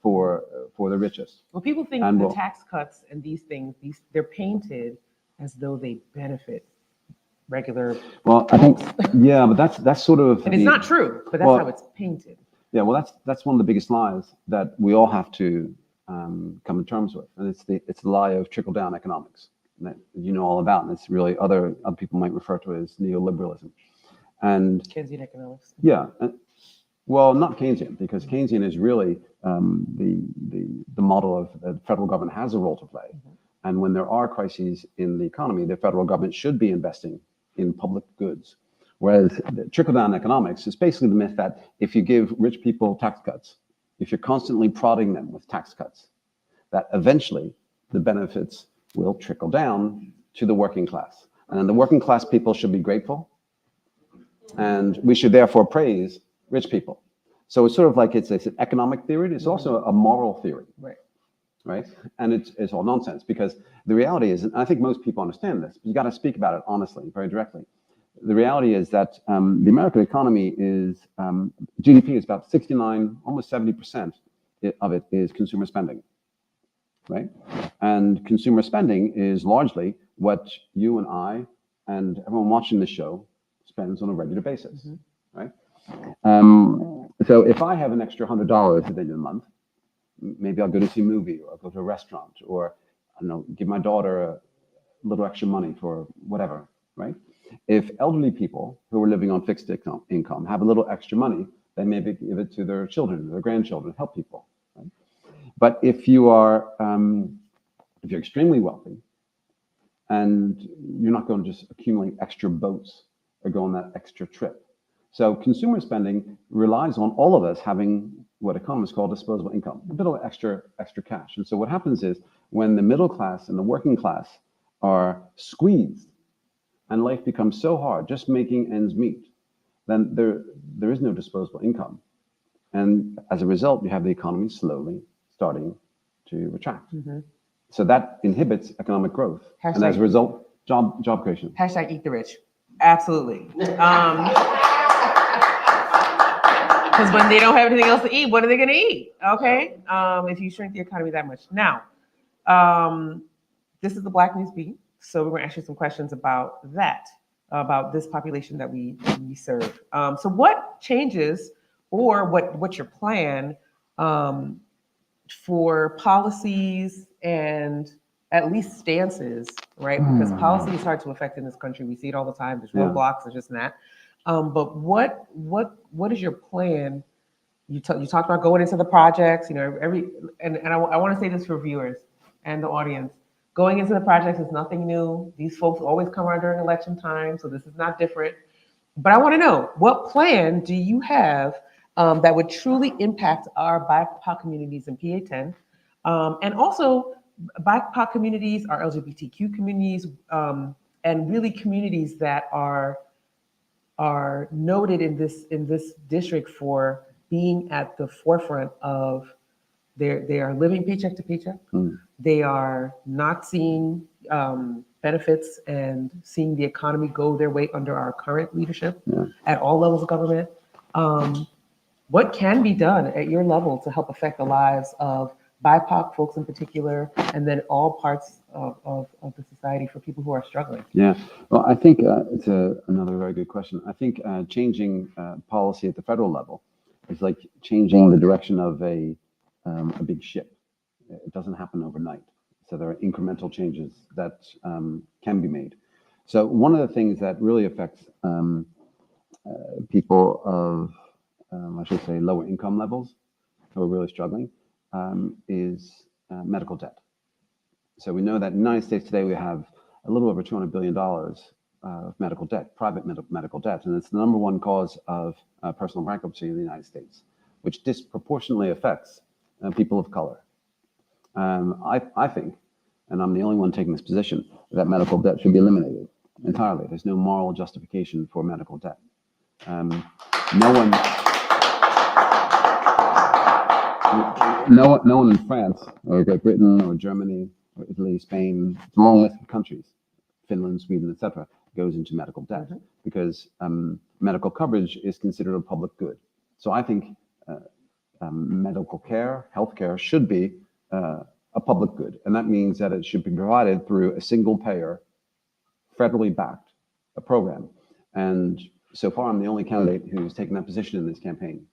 Speaker 4: for the richest.
Speaker 1: Well, people think the tax cuts and these things, they're painted as though they benefit regular.
Speaker 4: Well, I think but that's sort of,
Speaker 1: and it's not true, but that's how it's painted. Yeah,
Speaker 4: well, that's one of the biggest lies that we all have to come to terms with, and it's the lie of trickle-down economics that you know all about, and it's really other people might refer to it as neoliberalism, and
Speaker 1: Keynesian economics.
Speaker 4: Yeah, Well, not Keynesian, because Keynesian is really the model of the federal government has a role to play. And when there are crises in the economy, the federal government should be investing in public goods. Whereas trickle-down economics is basically the myth that if you give rich people tax cuts, if you're constantly prodding them with tax cuts, that eventually the benefits will trickle down to the working class. And the working class people should be grateful. And we should therefore praise rich people. So it's sort of like it's an economic theory. It's also a moral theory. Right? And it's all nonsense, because the reality is, and I think most people understand this, but you got to speak about it honestly, very directly. The reality is that the American economy is, GDP is about 69, almost 70% of it is consumer spending, right? And consumer spending is largely what you and I and everyone watching the show spends on a regular basis, right? So if I have an extra $100 at the end of the month, maybe I'll go to see a movie, or I'll go to a restaurant, or I don't know, give my daughter a little extra money for whatever, right? If elderly people who are living on fixed income have a little extra money, they maybe give it to their children, their grandchildren, help people, right? But if you are, if you're extremely wealthy, and you're not going to just accumulate extra boats or go on that extra trip. So consumer spending relies on all of us having what economists call disposable income, a bit of extra cash. And so what happens is, when the middle class and the working class are squeezed and life becomes so hard, just making ends meet, then there is no disposable income. And as a result, you have the economy slowly starting to retract. So that inhibits economic growth. And as a result, job creation.
Speaker 1: Hashtag eat the rich. Absolutely. Because when they don't have anything else to eat, what are they going to eat? Okay. If you shrink the economy that much. Now, this is the Black News Beat. So we're going to ask you some questions about that, about this population that we serve. So what changes, or what's your plan for policies and at least stances, right? Because policy is hard to affect in this country. We see it all the time. There's roadblocks, there's just that. But what is your plan? You talked about going into the projects, and I want to say this for viewers and the audience. Going into the projects is nothing new. These folks always come around during election time, so this is not different. But I want to know, what plan do you have that would truly impact our BIPOC communities in PA10, and also BIPOC communities, our LGBTQ communities, and really communities that are noted in this district for being at the forefront of they are living paycheck to paycheck. They are not seeing benefits and seeing the economy go their way under our current leadership at all levels of government. What can be done at your level to help affect the lives of BIPOC folks in particular, and then all parts of the society for people who are struggling?
Speaker 4: Yeah, well, I think it's another very good question. I think changing policy at the federal level is like changing the direction of a big ship. It doesn't happen overnight. So there are incremental changes that can be made. So one of the things that really affects people of, I should say, lower income levels who are really struggling is medical debt. So we know that in the United States today, we have a little over $200 billion of medical debt, private medical debt. And it's the number one cause of personal bankruptcy in the United States, which disproportionately affects people of color. I think, and I'm the only one taking this position, that medical debt should be eliminated entirely. There's no moral justification for medical debt. No one in France or Great Britain or Germany or Italy, Spain, it's a long list of countries, Finland, Sweden, etc., goes into medical debt because medical coverage is considered a public good. So I think medical care, healthcare should be a public good. And that means that it should be provided through a single payer, federally backed program. And so far, I'm the only candidate who's taken that position in this campaign.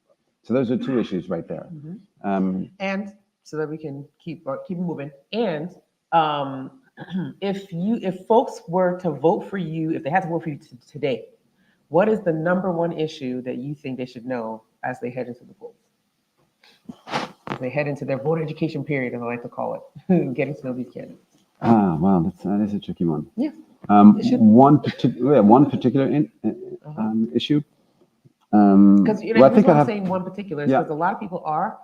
Speaker 4: So those are two issues right there.
Speaker 1: And so that we can keep moving. And if folks were to vote for you, if they had to vote for you today, what is the number one issue that you think they should know as they head into the polls? As they head into their voter education period, as I like to call it, getting to know these candidates.
Speaker 4: Wow, that is a tricky one.
Speaker 1: Yeah.
Speaker 4: One particular issue.
Speaker 1: Because
Speaker 4: well, I
Speaker 1: the
Speaker 4: think
Speaker 1: reason
Speaker 4: I
Speaker 1: I'm
Speaker 4: have,
Speaker 1: saying one particular is
Speaker 4: yeah.
Speaker 1: because a lot of people are,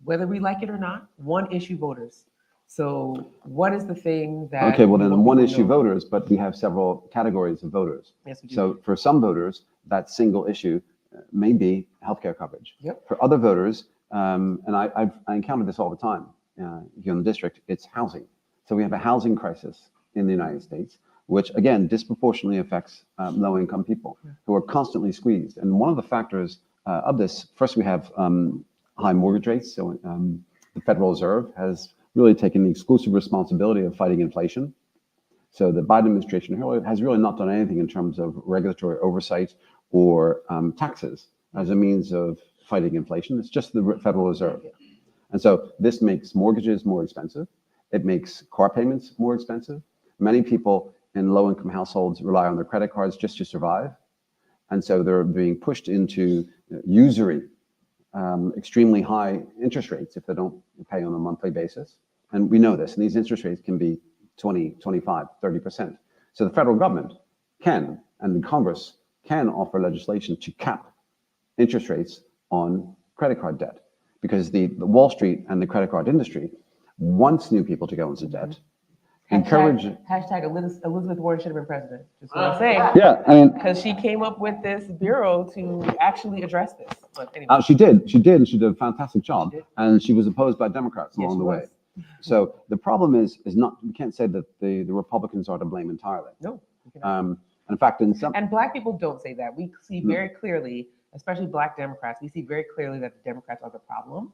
Speaker 1: whether we like it or not, one issue voters. So what is the thing that
Speaker 4: Okay, well
Speaker 1: you
Speaker 4: then
Speaker 1: want
Speaker 4: one
Speaker 1: people to
Speaker 4: issue
Speaker 1: know?
Speaker 4: voters, but we have several categories of voters.
Speaker 1: Yes, we do.
Speaker 4: So for some voters, that single issue may be healthcare coverage.
Speaker 1: Yep.
Speaker 4: For other voters, and I encounter this all the time here in the district, it's housing. So we have a housing crisis in the United States, which again disproportionately affects low-income people who are constantly squeezed. And one of the factors of this, first we have high mortgage rates. So the Federal Reserve has really taken the exclusive responsibility of fighting inflation. So the Biden administration has really not done anything in terms of regulatory oversight or taxes as a means of fighting inflation. It's just the Federal Reserve. And so this makes mortgages more expensive. It makes car payments more expensive. Many people in low-income households rely on their credit cards just to survive. And so they're being pushed into usury, extremely high interest rates if they don't pay on a monthly basis. And we know this, and these interest rates can be 20, 25, 30%. So the federal government can, and the Congress can offer legislation to cap interest rates on credit card debt, because the Wall Street and the credit card industry wants new people to go into debt.
Speaker 1: Hashtag Elizabeth Warren should have been president. Just what I'm saying.
Speaker 4: Yeah, I mean,
Speaker 1: Because she came up with this bureau to actually address this. But anyway.
Speaker 4: she did, and she did a fantastic job. And she was opposed by Democrats along the way. So the problem is not, we can't say that the Republicans are to blame entirely.
Speaker 1: No.
Speaker 4: In fact,
Speaker 1: and Black people don't say that. We see very clearly, especially Black Democrats, we see very clearly that the Democrats are the problem.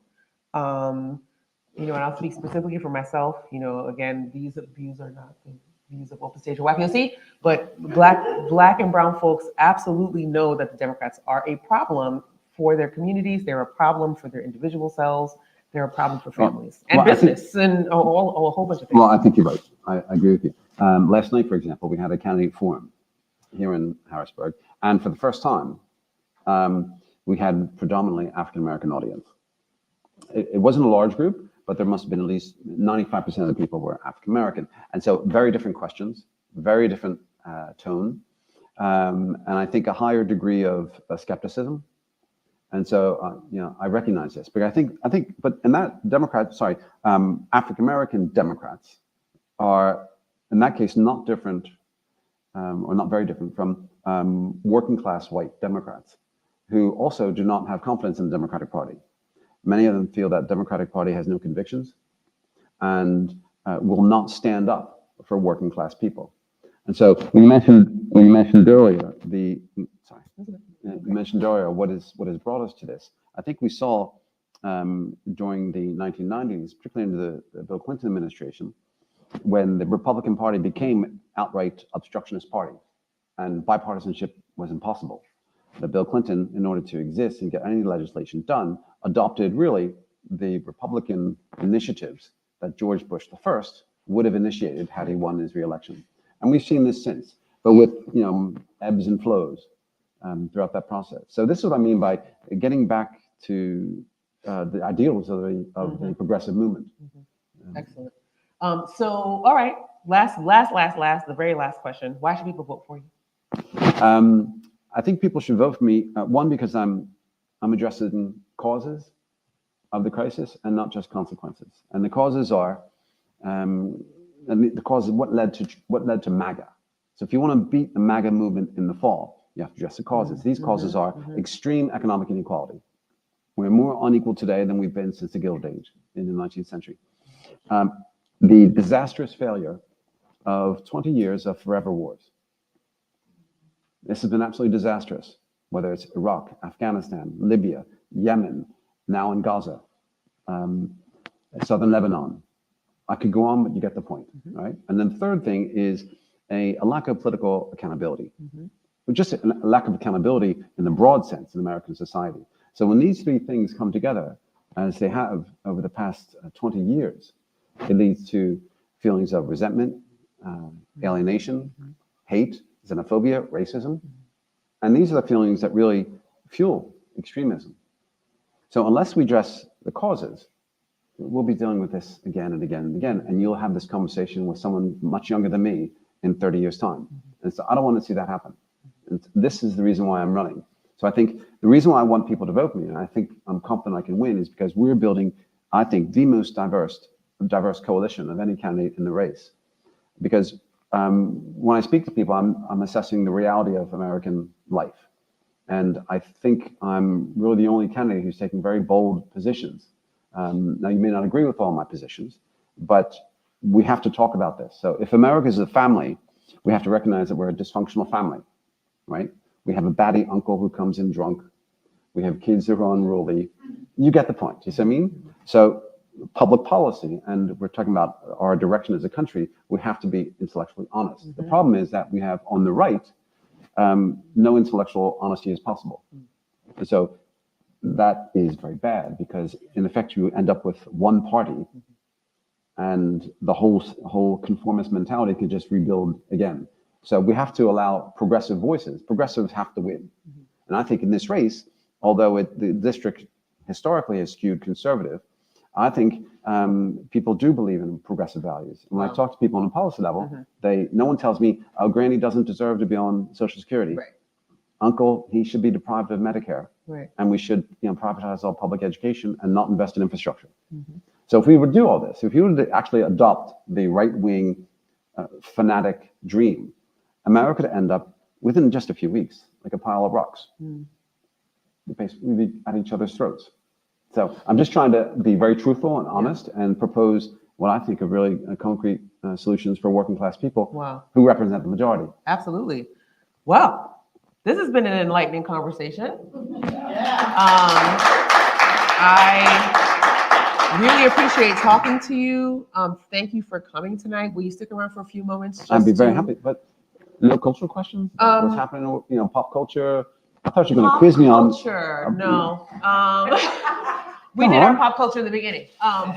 Speaker 1: And I'll speak specifically for myself. Again, these views are not the views of Open Stage or YPOC, but Black and brown folks absolutely know that the Democrats are a problem for their communities. They're a problem for their individual selves. They're a problem for families and business and a whole bunch of things.
Speaker 4: Well, I think you're right. I agree with you. Last night, for example, we had a candidate forum here in Harrisburg, and for the first time, we had predominantly African-American audience. It wasn't a large group, but there must have been at least 95% of the people were African-American. And so very different questions, very different tone, and I think a higher degree of skepticism. And so, I recognize this, but I think, but in that African-American Democrats are, in that case, not different, or not very different from working class white Democrats, who also do not have confidence in the Democratic Party. Many of them feel that Democratic Party has no convictions and will not stand up for working class people. And so when you mentioned earlier what has brought us to this, I think we saw during the 1990s, particularly under the Bill Clinton administration, when the Republican Party became outright obstructionist party and bipartisanship was impossible. That Bill Clinton, in order to exist and get any legislation done, adopted really the Republican initiatives that George Bush I would have initiated had he won his re-election. And we've seen this since, but with ebbs and flows throughout that process. So this is what I mean by getting back to the ideals of the progressive movement.
Speaker 1: Excellent. So, all right, last, the very last question. Why should people vote for you?
Speaker 4: I think people should vote for me. One, because I'm addressing causes of the crisis and not just consequences. And the causes are, the causes what led to MAGA. So if you want to beat the MAGA movement in the fall, you have to address the causes. These causes are extreme economic inequality. We're more unequal today than we've been since the Gilded Age in the 19th century. The disastrous failure of 20 years of forever wars. This has been absolutely disastrous, whether it's Iraq, Afghanistan, Libya, Yemen, now in Gaza, southern Lebanon. I could go on, but you get the point, right? And then the third thing is a lack of political accountability. Just a lack of accountability in the broad sense in American society. So when these three things come together, as they have over the past 20 years, it leads to feelings of resentment, alienation, hate, xenophobia, racism. And these are the feelings that really fuel extremism. So unless we address the causes, we'll be dealing with this again and again and again. And you'll have this conversation with someone much younger than me in 30 years' time. And so I don't want to see that happen. And this is the reason why I'm running. So I think the reason why I want people to vote for me, and I think I'm confident I can win, is because we're building, I think, the most diverse coalition of any candidate in the race. Because when I speak to people, I'm assessing the reality of American life. And I think I'm really the only candidate who's taking very bold positions. Now, you may not agree with all my positions, but we have to talk about this. So if America is a family, we have to recognize that we're a dysfunctional family, right? We have a batty uncle who comes in drunk. We have kids who are unruly. You get the point, you see what I mean? So public policy, and we're talking about our direction as a country, we have to be intellectually honest. The problem is that we have on the right, no intellectual honesty is possible. So that is very bad because in effect you end up with one party and the whole conformist mentality can just rebuild again. So we have to allow progressive voices. Progressives have to win. And I think in this race, although the district historically is skewed conservative, I think people do believe in progressive values. When I talk to people on a policy level, no one tells me, oh, Granny doesn't deserve to be on Social Security.
Speaker 1: Right.
Speaker 4: Uncle, he should be deprived of Medicare.
Speaker 1: Right.
Speaker 4: And we should privatize all public education and not invest in infrastructure. So if we would do all this, if you were to actually adopt the right-wing fanatic dream, America would end up within just a few weeks, like a pile of rocks. We'd be at each other's throats. So I'm just trying to be very truthful and honest and propose what I think are really concrete solutions for working class people who represent the majority.
Speaker 1: Absolutely. Well, this has been an enlightening conversation. I really appreciate talking to you. Thank you for coming tonight. Will you stick around for a few moments?
Speaker 4: I'd be very happy. But no cultural questions? What's happening in pop culture? I thought you were going to quiz me on
Speaker 1: culture. No. We did our pop culture in the beginning. No,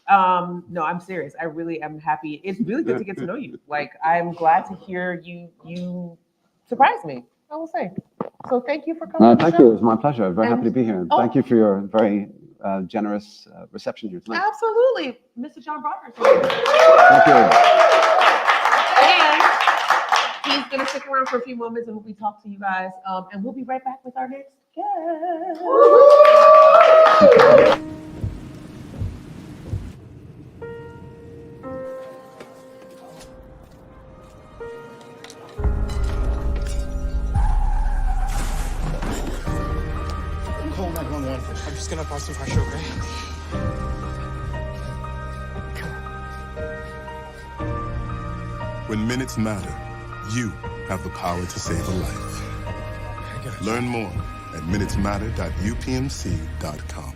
Speaker 1: I'm serious. I really am happy. It's really good to get to know you. Like, I'm glad to hear you surprise me, I will say. So thank you for coming.
Speaker 4: Thank you. It was my pleasure. I'm very happy to be here. And thank you for your very generous reception here tonight.
Speaker 1: Absolutely. Mr. John Broadhurst.
Speaker 4: Thank you.
Speaker 1: And he's going to stick around for a few moments and we talk to you guys. And we'll be right back with our next guest.
Speaker 5: Call 911. I'm just gonna buy some fresh, okay?
Speaker 6: When minutes matter, you have the power to save a life. Learn more at minutesmatter.upmc.com.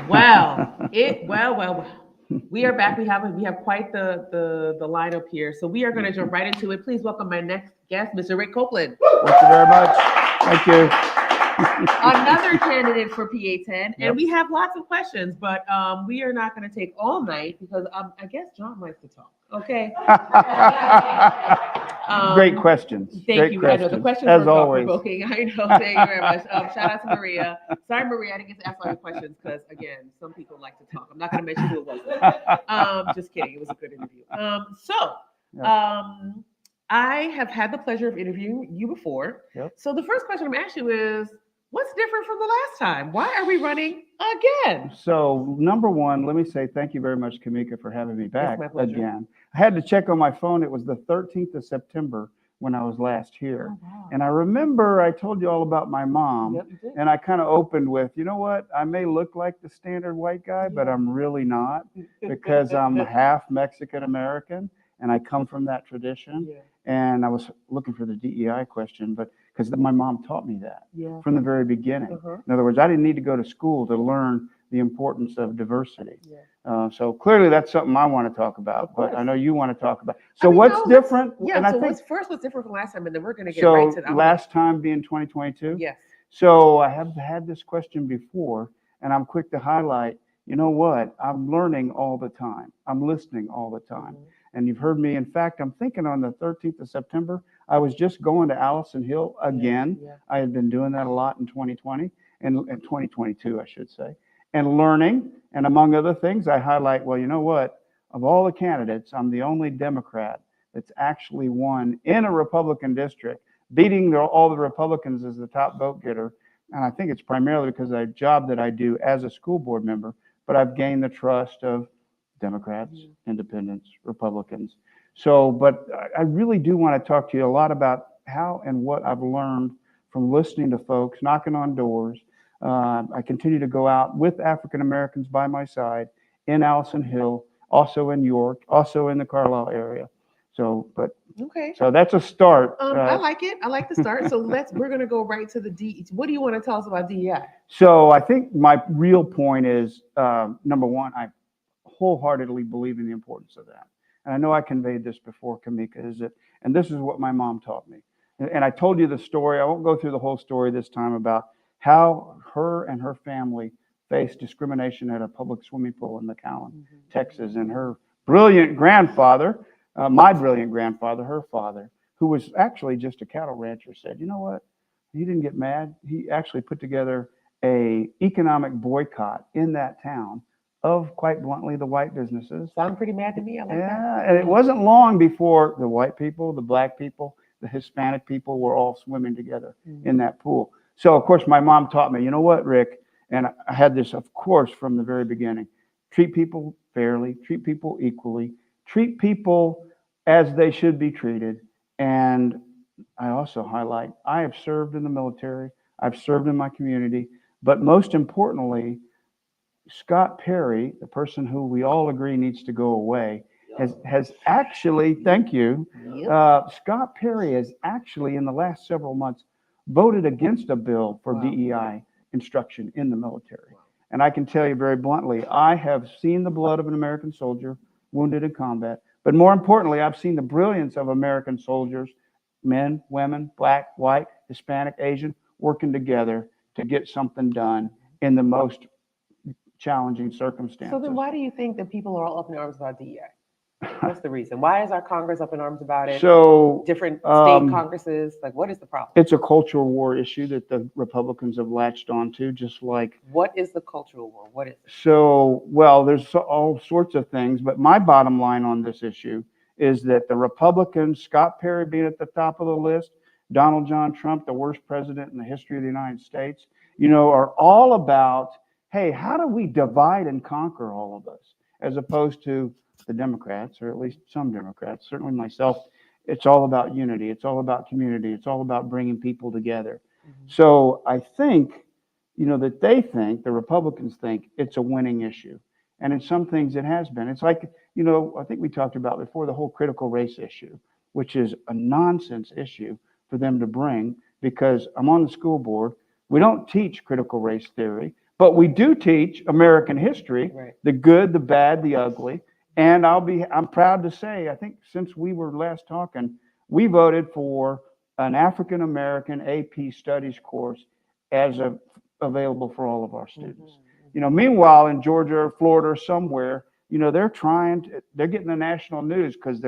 Speaker 1: Well. We are back. We have quite the lineup here. So we are going to jump right into it. Please welcome my next guest, Mr. Rick Coplen.
Speaker 7: Thank you very much. Thank you.
Speaker 1: Another candidate for PA10, and we have lots of questions, but we are not going to take all night because I guess John likes to talk. Okay.
Speaker 7: Great questions.
Speaker 1: Thank you.
Speaker 7: Questions.
Speaker 1: I know the questions
Speaker 7: as
Speaker 1: were
Speaker 7: always.
Speaker 1: provoking. I know. Thank you very much. Shout out to Maria. Sorry, Maria, I didn't get to ask all your questions because again, some people like to talk. I'm not going to mention who it was. Just kidding. It was a good interview. I have had the pleasure of interviewing you before.
Speaker 7: Yep.
Speaker 1: So the first question I'm asking you is, What's different from the last time? Why are we running again?
Speaker 7: So, number one, let me say thank you very much, Kimeka, for having me back
Speaker 1: my pleasure.
Speaker 7: again. I had to check on my phone. It was the 13th of September when I was last here.
Speaker 1: Oh, wow.
Speaker 7: And I remember I told you all about my mom.
Speaker 1: Yep, you did.
Speaker 7: And I kind of opened with, you know what? I may look like the standard white guy, but
Speaker 1: Yeah.
Speaker 7: I'm really not, because I'm half Mexican American and I come from that tradition.
Speaker 1: Yeah.
Speaker 7: And I was looking for the DEI question, but because my mom taught me that
Speaker 1: Yeah.
Speaker 7: from the very beginning.
Speaker 1: Uh-huh.
Speaker 7: In other words, I didn't need to go to school to learn the importance of diversity.
Speaker 1: Yeah.
Speaker 7: So clearly that's something I want to talk about,
Speaker 1: Of course.
Speaker 7: but I know you want to talk about.
Speaker 1: I
Speaker 7: So
Speaker 1: mean,
Speaker 7: what's
Speaker 1: no, let's-
Speaker 7: different?
Speaker 1: Yeah.
Speaker 7: And I
Speaker 1: So
Speaker 7: think,
Speaker 1: what's different from last time, and then we're gonna get
Speaker 7: so
Speaker 1: right to that.
Speaker 7: last time being 2022.
Speaker 1: Yes.
Speaker 7: So I have had this question before, and I'm quick to highlight, you know what? I'm learning all the time. I'm listening all the time.
Speaker 1: Mhm.
Speaker 7: And you've heard me. In fact, I'm thinking on the 13th of September, I was just going to Allison Hill again.
Speaker 1: Yeah.
Speaker 7: I had been doing that a lot in 2020 and 2022, I should say, and learning. And among other things, I highlight, well, you know what? Of all the candidates, I'm the only Democrat that's actually won in a Republican district, beating all the Republicans as the top vote getter. And I think it's primarily because of the job that I do as a school board member, but I've gained the trust of Democrats, independents, Republicans. So, but I really do want to talk to you a lot about how and what I've learned from listening to folks, knocking on doors. I continue to go out with African Americans by my side in Allison Hill, also in York, also in the Carlisle area. So, but
Speaker 1: Okay.
Speaker 7: so that's a start.
Speaker 1: I like it. I like the start. So we're gonna go right to the D. What do you want to tell us about DEI?
Speaker 7: So I think my real point is, number one, I wholeheartedly believe in the importance of that. And I know I conveyed this before, Kimeka, is that, and this is what my mom taught me. And I told you the story. I won't go through the whole story this time about how her and her family faced discrimination at a public swimming pool in McAllen, Texas. And her brilliant grandfather, my brilliant grandfather, her father, who was actually just a cattle rancher, said, you know what? He didn't get mad. He actually put together an economic boycott in that town of, quite bluntly, the white businesses.
Speaker 1: Sound pretty mad to me. I like that.
Speaker 7: Yeah, and it wasn't long before the white people, the black people, the Hispanic people were all swimming together in that pool. So, of course, my mom taught me, you know what, Rick? And I had this, of course, from the very beginning. Treat people fairly, treat people equally, treat people as they should be treated. And I also highlight, I have served in the military, I've served in my community, but most importantly, Scott Perry, the person who we all agree needs to go away, has actually, thank you, Scott Perry has actually in the last several months voted against a bill for DEI instruction in the military. And I can tell you very bluntly, I have seen the blood of an American soldier wounded in combat, but more importantly, I've seen the brilliance of American soldiers, men, women, black, white, Hispanic, Asian, working together to get something done in the most challenging circumstances.
Speaker 1: So then why do you think that people are all up in arms about DEI? What's the reason? Why is our Congress up in arms about it?
Speaker 7: So
Speaker 1: Different state Congresses, like what is the problem?
Speaker 7: it's a cultural war issue that the Republicans have latched onto, just like.
Speaker 1: What is the cultural war? What is it?
Speaker 7: So, well, there's all sorts of things, but my bottom line on this issue is that the Republicans, Scott Perry being at the top of the list, Donald John Trump, the worst president in the history of the United States, are all about, hey, how do we divide and conquer all of us? As opposed to the Democrats, or at least some Democrats, certainly myself, it's all about unity. It's all about community. It's all about bringing people together. So I think, that they think, the Republicans think it's a winning issue. And in some things it has been. It's like, I think we talked about before the whole critical race issue, which is a nonsense issue for them to bring, because I'm on the school board. We don't teach critical race theory, but we do teach American history,
Speaker 1: Right.
Speaker 7: the good, the bad, the ugly. And I'm proud to say, I think since we were last talking, we voted for an African American AP Studies course as available for all of our students. Meanwhile, in Georgia or Florida or somewhere, they're getting the national news because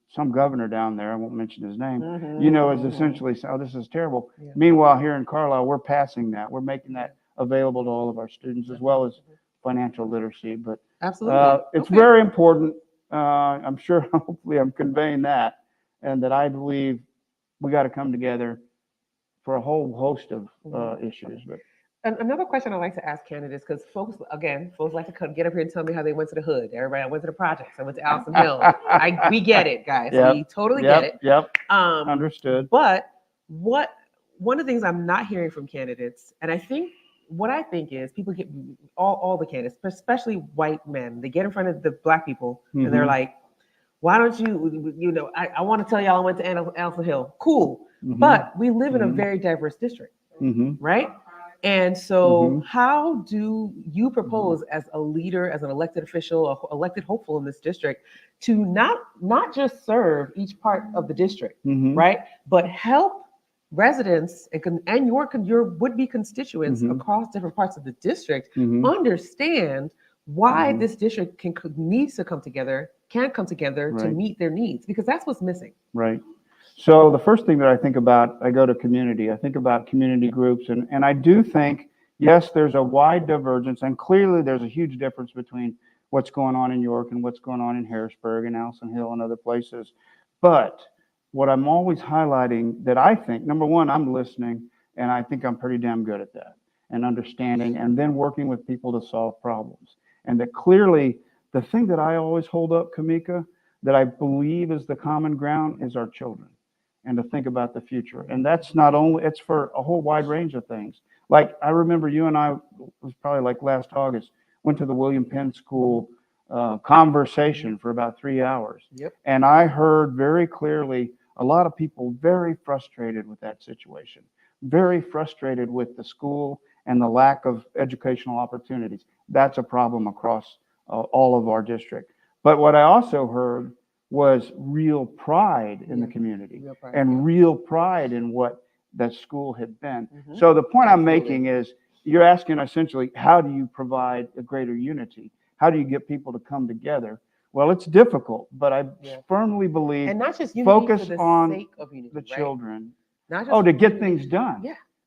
Speaker 7: some governor down there, I won't mention his name, is essentially, oh, this is terrible.
Speaker 1: Yeah.
Speaker 7: Meanwhile, here in Carlisle, we're passing that. We're making that available to all of our students, as well as financial literacy. But
Speaker 1: Absolutely.
Speaker 7: it's
Speaker 1: Okay.
Speaker 7: very important. I'm sure, hopefully I'm conveying that, and that I believe we got to come together, for a whole host of issues. But
Speaker 1: Another question I like to ask candidates, because folks like to come get up here and tell me how they went to the hood. Everybody, I went to the projects. I went to Allison Hill. We get it, guys.
Speaker 7: Yep.
Speaker 1: We totally get it.
Speaker 7: Yep. Understood.
Speaker 1: But one of the things I'm not hearing from candidates, and what I think is people get all the candidates, especially white men, they get in front of the black people and they're like, why don't you, I want to tell y'all I went to Allison Hill. Cool. But we live in a very diverse district, right? And so how do you propose as a leader, as an elected official, or elected hopeful in this district, to not just serve each part of the district, right? But help residents and your would-be constituents across different parts of the district understand why this district can come together to meet their needs, because that's what's missing.
Speaker 7: Right. So the first thing that I think about, I go to community. I think about community groups, and I do think, yes, there's a wide divergence, and clearly there's a huge difference between what's going on in York and what's going on in Harrisburg and Allison Hill and other places. But what I'm always highlighting that I think, number one, I'm listening, and I think I'm pretty damn good at that, and understanding, and then working with people to solve problems. And that clearly, the thing that I always hold up, Kimeka, that I believe is the common ground is our children, and to think about the future. And that's not only, it's for a whole wide range of things. Like, I remember you and I, it was probably like last August, went to the William Penn School conversation for about 3 hours. And I heard very clearly a lot of people very frustrated with that situation, very frustrated with the school and the lack of educational opportunities. That's a problem across all of our district. But what I also heard was real pride in the community, and real pride in what that school had been. So the point I'm making is, you're asking essentially, how do you provide a greater unity? How do you get people to come together? Well, it's difficult, but I firmly believe,
Speaker 1: and not just unity
Speaker 7: focus
Speaker 1: for the
Speaker 7: on
Speaker 1: sake of unity,
Speaker 7: the children.
Speaker 1: Not just
Speaker 7: to get things done.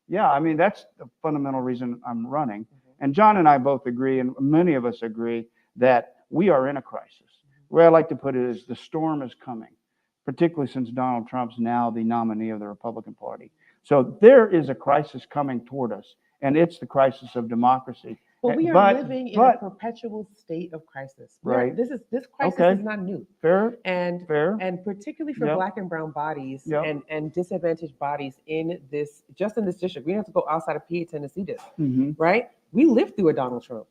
Speaker 1: Yeah.
Speaker 7: I mean, that's the fundamental reason I'm running. And John and I both agree, and many of us agree, that we are in a crisis. The way I like to put it is, the storm is coming, particularly since Donald Trump's now the nominee of the Republican Party. So there is a crisis coming toward us, and it's the crisis of democracy.
Speaker 1: But we are living in a perpetual state of crisis.
Speaker 7: Right.
Speaker 1: This crisis is not new.
Speaker 7: Fair.
Speaker 1: And particularly for Black and brown bodies and disadvantaged bodies in this district. We don't have to go outside of PA to see this, right? We lived through a Donald Trump.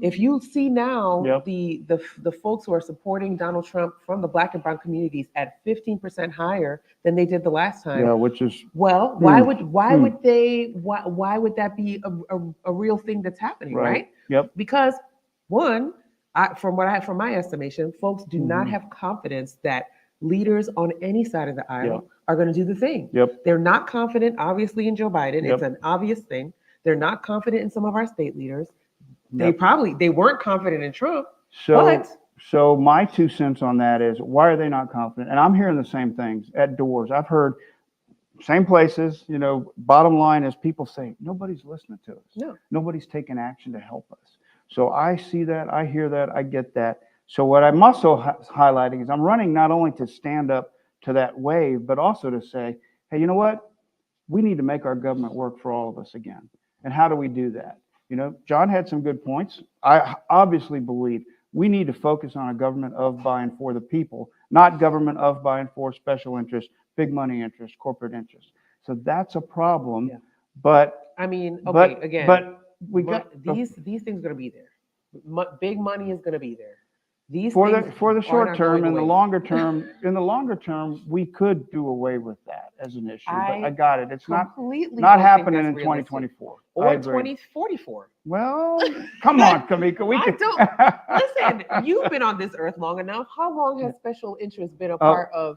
Speaker 1: If you see now the folks who are supporting Donald Trump from the Black and brown communities at 15% higher than they did the last time.
Speaker 7: Which is
Speaker 1: why would that be a real thing that's happening, right? Because one, from my estimation, folks do not have confidence that leaders on any side of the aisle are going to do the thing. They're not confident, obviously, in Joe Biden. It's an obvious thing. They're not confident in some of our state leaders. They weren't confident in Trump.
Speaker 7: So my 2 cents on that is, why are they not confident? And I'm hearing the same things at doors. I've heard same places, bottom line is, people say, nobody's listening to us. Nobody's taking action to help us. So I see that, I hear that, I get that. So what I'm also highlighting is, I'm running not only to stand up to that wave, but also to say, hey, you know what? We need to make our government work for all of us again. And how do we do that? John had some good points. I obviously believe we need to focus on a government of, by, and for the people, not government of, by, and for special interests, big money interests, corporate interests. So that's a problem. But
Speaker 1: I mean,
Speaker 7: again, but we got
Speaker 1: these things are going to be there. Big money is going to be there.
Speaker 7: For the short term. In the longer term, we could do away with that as an issue. But I got it. It's not happening in 2024
Speaker 1: or 2044.
Speaker 7: Well, come on, Kimeka.
Speaker 1: Listen. You've been on this earth long enough. How long has special interest been a part of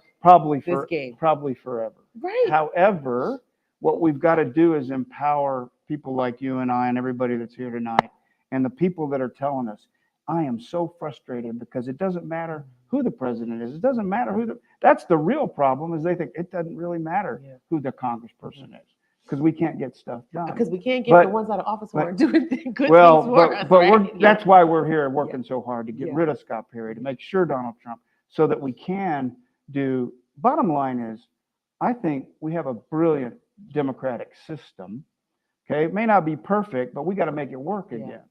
Speaker 1: this game?
Speaker 7: Probably forever.
Speaker 1: Right.
Speaker 7: However, what we've got to do is empower people like you and I and everybody that's here tonight, and the people that are telling us, I am so frustrated, because it doesn't matter who the president is. It doesn't matter that's the real problem, is they think it doesn't really matter who the congressperson is, because we can't get stuff done.
Speaker 1: Because we can't get the ones out of office who aren't doing good things for us.
Speaker 7: But that's why we're here working so hard to get rid of Scott Perry, to make sure Donald Trump, so that we can do, bottom line is, I think we have a brilliant democratic system. Okay, it may not be perfect, but we got to make it work again.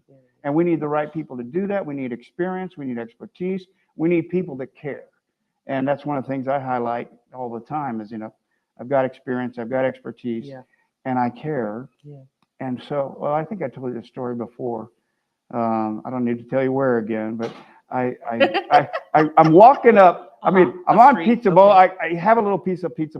Speaker 7: And we need the right people to do that. We need experience. We need expertise. We need people that care. And that's one of the things I highlight all the time is, I've got experience, I've got expertise, and I care. And so, well, I think I told you this story before. I don't need to tell you where again, but I'm walking up. I mean, I'm on Pizza Bowl. I have a little piece of pizza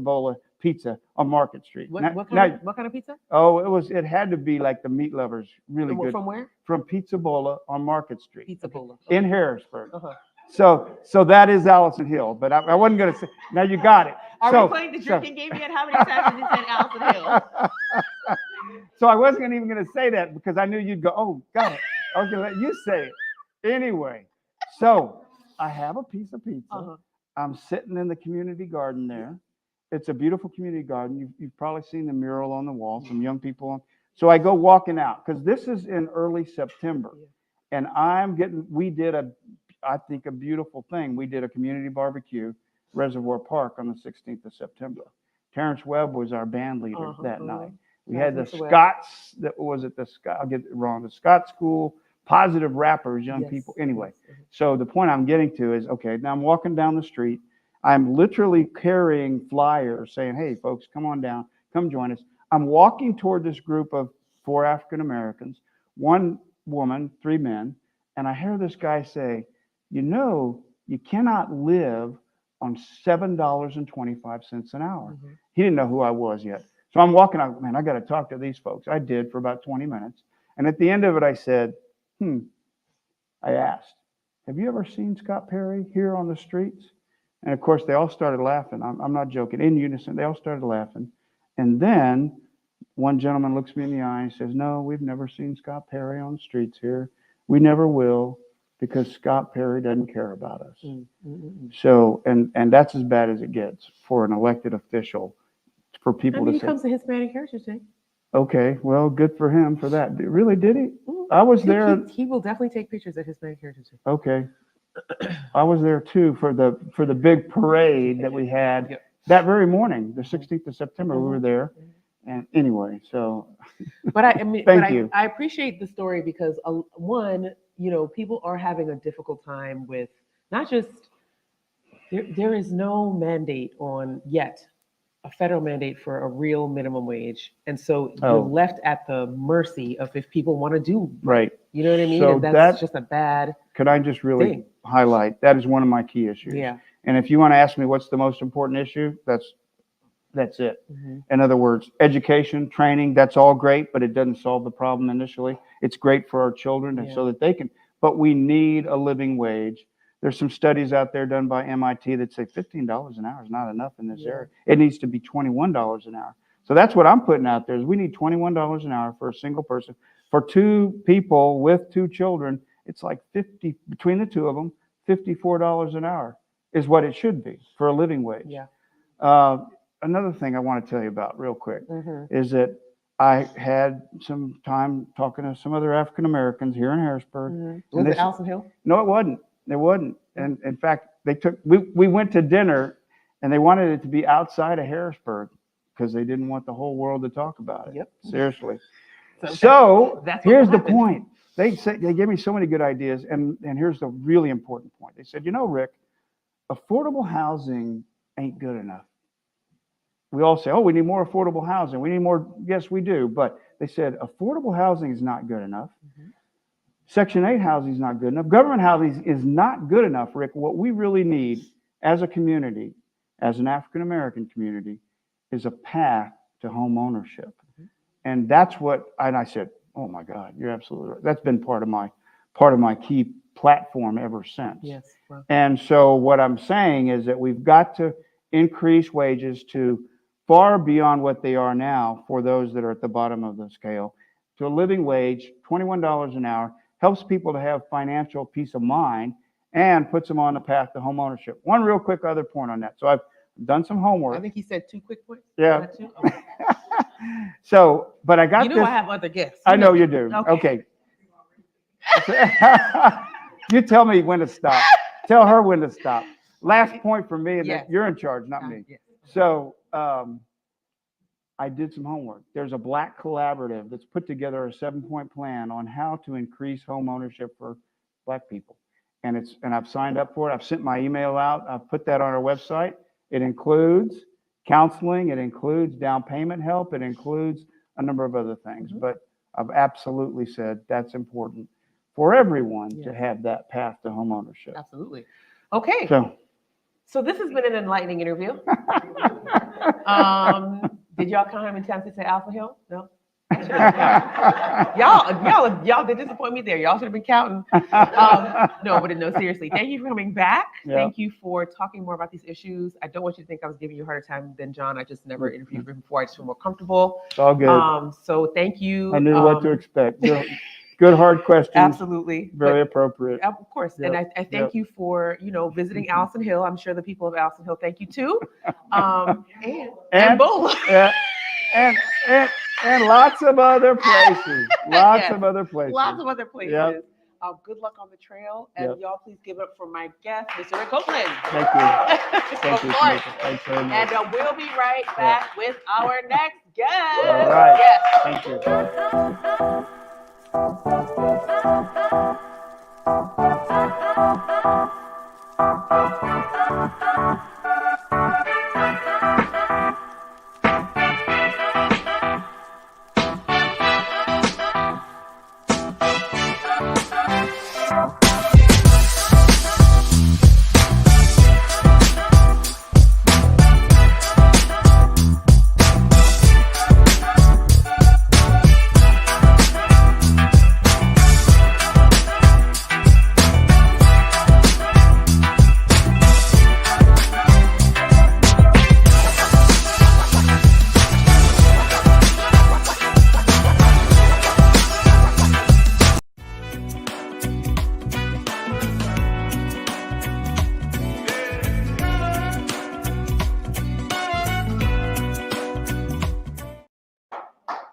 Speaker 7: on Market Street.
Speaker 1: What kind of pizza?
Speaker 7: Oh, it had to be like the Meat Lovers, really good.
Speaker 1: From where?
Speaker 7: From Pizza Bola on Market Street.
Speaker 1: Pizza Bola.
Speaker 7: In Harrisburg. So that is Allison Hill, but I wasn't going to say, now you got it.
Speaker 1: Are we playing the drinking game yet? How many times did you say Allison Hill?
Speaker 7: So I wasn't even going to say that because I knew you'd go, oh, God, I was going to let you say it. Anyway, so I have a piece of pizza. I'm sitting in the community garden there. It's a beautiful community garden. You've probably seen the mural on the wall, some young people on. So I go walking out because this is in early September. And we did I think a beautiful thing. We did a community barbecue, Reservoir Park on the 16th of September. Terrence Webb was our band leader that night. We had the Scots, I'll get it wrong, the Scott School, positive rappers, young people. Anyway, so the point I'm getting to is, okay, now I'm walking down the street. I'm literally carrying flyers saying, hey, folks, come on down, come join us. I'm walking toward this group of 4 African Americans, 1 woman, 3 men, and I hear this guy say, you cannot live on $7.25 an hour. He didn't know who I was yet. So I'm walking out, man, I got to talk to these folks. I did for about 20 minutes. And at the end of it, I said, I asked, have you ever seen Scott Perry here on the streets? And of course, they all started laughing. I'm not joking. In unison, they all started laughing. And then one gentleman looks me in the eye and says, no, we've never seen Scott Perry on the streets here. We never will, because Scott Perry doesn't care about us. So, and that's as bad as it gets for an elected official, for people to say.
Speaker 1: He comes to Hispanic Heritage Day.
Speaker 7: Okay, well, good for him for that. Really, did he? I was there.
Speaker 1: He will definitely take pictures at Hispanic Heritage Day.
Speaker 7: Okay. I was there too for the big parade that we had that very morning, the 16th of September. We were there. And anyway, so.
Speaker 1: But I mean,
Speaker 7: thank you.
Speaker 1: I appreciate the story because one, people are having a difficult time with not just, there is no mandate on yet, a federal mandate for a real minimum wage. And so you're left at the mercy of if people want to do.
Speaker 7: Right.
Speaker 1: You know what I mean?
Speaker 7: So
Speaker 1: and that's just a bad
Speaker 7: Could I just really highlight, that is one of my key issues.
Speaker 1: Yeah.
Speaker 7: And if you want to ask me what's the most important issue, that's it. In other words, education, training, that's all great, but it doesn't solve the problem initially. It's great for our children and so that they can, but we need a living wage. There's some studies out there done by MIT that say $15 an hour is not enough in this area. It needs to be $21 an hour. So that's what I'm putting out there is we need $21 an hour for a single person. For 2 people with 2 children, it's like between the 2 of them, $54 an hour is what it should be for a living wage. Another thing I want to tell you about real quick is that I had some time talking to some other African Americans here in Harrisburg.
Speaker 1: Was it Allison Hill?
Speaker 7: No, it wasn't. It wasn't. And in fact, we went to dinner and they wanted it to be outside of Harrisburg because they didn't want the whole world to talk about it. Seriously. So here's the point. They gave me so many good ideas. And here's the really important point. They said, Rick, affordable housing ain't good enough. We all say, oh, we need more affordable housing. We need more. Yes, we do. But they said affordable housing is not good enough. Section 8 housing is not good enough. Government housing is not good enough, Rick. What we really need as a community, as an African-American community, is a path to home ownership. And that's and I said, oh my God, you're absolutely right. That's been part of my key platform ever since. And so what I'm saying is that we've got to increase wages to far beyond what they are now for those that are at the bottom of the scale, to a living wage, $21 an hour, helps people to have financial peace of mind and puts them on the path to home ownership. One real quick other point on that. So I've done some homework.
Speaker 1: I think he said 2 quick points.
Speaker 7: Yeah. So, but I got
Speaker 1: this. I have other guests.
Speaker 7: I know you do. Okay. You tell me when to stop. Tell her when to stop. Last point for me, and you're in charge, not me. So I did some homework. There's a Black collaborative that's put together a 7-point plan on how to increase home ownership for Black people. And I've signed up for it. I've sent my email out. I've put that on our website. It includes counseling. It includes down payment help. It includes a number of other things. But I've absolutely said that's important for everyone to have that path to home ownership.
Speaker 1: Absolutely. Okay. So this has been an enlightening interview. Did y'all come in time to say Alpha Hill? No. y'all did disappoint me there. Y'all should have been counting. No, seriously. Thank you for coming back.
Speaker 7: Yeah.
Speaker 1: Thank you for talking more about these issues. I don't want you to think I was giving you a harder time than John. I just never interviewed him before. I just feel more comfortable.
Speaker 7: It's all good.
Speaker 1: So thank you.
Speaker 7: I knew what to expect. Good hard questions.
Speaker 1: Absolutely.
Speaker 7: Very appropriate.
Speaker 1: Of course.
Speaker 7: Yep.
Speaker 1: And I thank you for, visiting Allison Hill. I'm sure the people of Allison Hill thank you too. And Bola.
Speaker 7: Yeah. And lots of other places. Lots of other places.
Speaker 1: Yep. Good luck on the trail. And y'all please give it up for my guest, Mr. Rick Coplen.
Speaker 7: Thank you. Thank you.
Speaker 1: Course.
Speaker 7: Thanks very much.
Speaker 1: And we'll be right back with our next guest.
Speaker 7: All right.
Speaker 1: Yes.
Speaker 7: Thank you.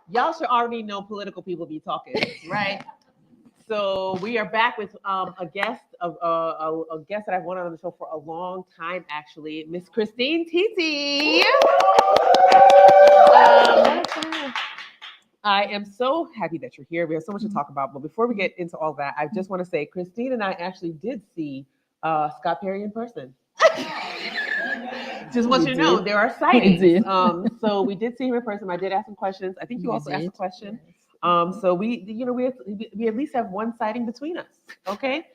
Speaker 1: Y'all should already know political people be talking, right? So we are back with a guest that I've wanted on the show for a long time, actually, Miss Christine Titih. I am so happy that you're here. We have so much to talk about, but before we get into all that, I just want to say Christine and I actually did see Scott Perry in person. Just want you to know there are sightings. So we did see him in person. I did ask him questions. I think you also asked a question. So we at least have one sighting between us. Okay.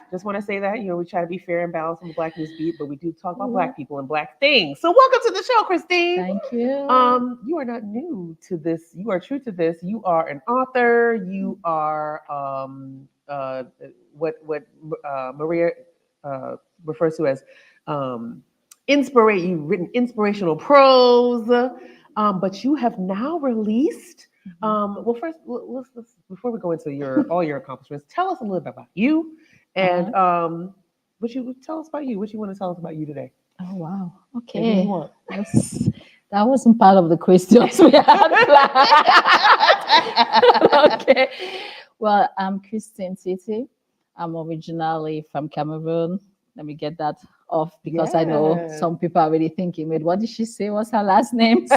Speaker 1: Just want to say that we try to be fair and balanced on the Black NewsBeat, but we do talk about Black people and Black things. So welcome to the show, Christine.
Speaker 8: Thank you.
Speaker 1: You are not new to this. You are true to this. You are an author. You are what Maria refers to as you've written inspirational prose, but you have now released. Well, first, let's before we go into all your accomplishments, tell us a little bit about you, and what you tell us about you. What you want to tell us about you today?
Speaker 8: Oh wow! Okay, that wasn't part of the questions we had planned. Okay, well, I'm Christine Titih. I'm originally from Cameroon. Let me get that off because I know some people are already thinking, wait, what did she say? What's her last name?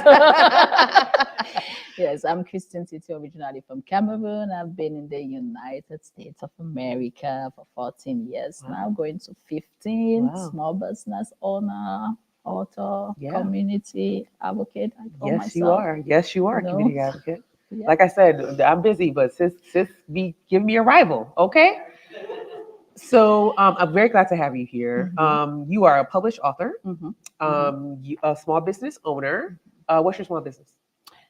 Speaker 8: Yes, I'm Christine Titih, originally from Cameroon. I've been in the United States of America for 14 years now, going to 15.
Speaker 1: Wow.
Speaker 8: Small business owner, author, community advocate. I call myself.
Speaker 1: Yes, you are, community advocate. Yeah. Like I said, I'm busy, but sis, give me a rival, okay? So I'm very glad to have you here. You are a published author, a small business owner. What's your small business?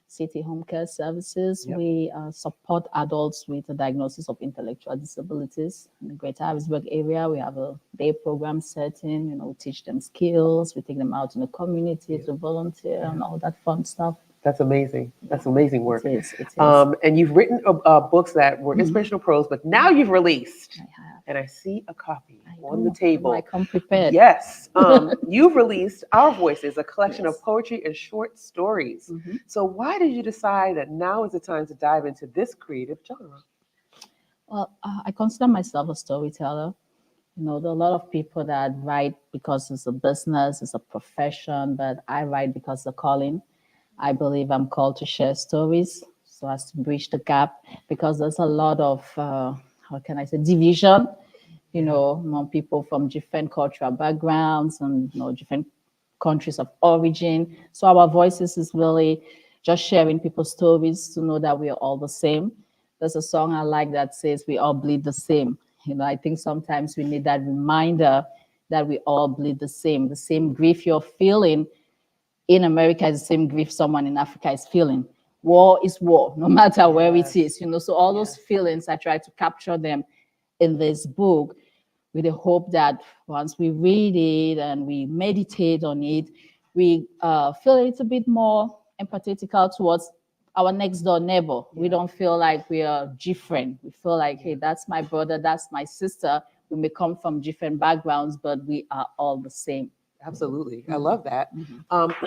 Speaker 8: City Home Care Services.
Speaker 1: Yep.
Speaker 8: We support adults with a diagnosis of intellectual disabilities. In the Greater Harrisburg area, we have a day program setting, teach them skills. We take them out in the community to volunteer and all that fun stuff.
Speaker 1: That's amazing. That's amazing work.
Speaker 8: It is.
Speaker 1: And you've written books that were inspirational prose, but now you've released.
Speaker 8: I have.
Speaker 1: And I see a copy on the table.
Speaker 8: I come prepared.
Speaker 1: Yes. You've released Our Voices, a collection of poetry and short stories. So why did you decide that now is the time to dive into this creative genre?
Speaker 8: Well, I consider myself a storyteller. There are a lot of people that write because it's a business, it's a profession, but I write because it's a calling. I believe I'm called to share stories so as to bridge the gap, because there's a lot of, how can I say, division, among people from different cultural backgrounds and different countries of origin. So our voices is really just sharing people's stories to know that we are all the same. There's a song I like that says we all bleed the same. I think sometimes we need that reminder that we all bleed the same grief you're feeling in America is the same grief someone in Africa is feeling. War is war, no matter where it is, So all those feelings, I try to capture them in this book with the hope that once we read it and we meditate on it, we feel a little bit more empathetical towards our next door neighbor. We don't feel like we are different. We feel like, hey, that's my brother, that's my sister. We may come from different backgrounds, but we are all the same.
Speaker 1: Absolutely. I love that.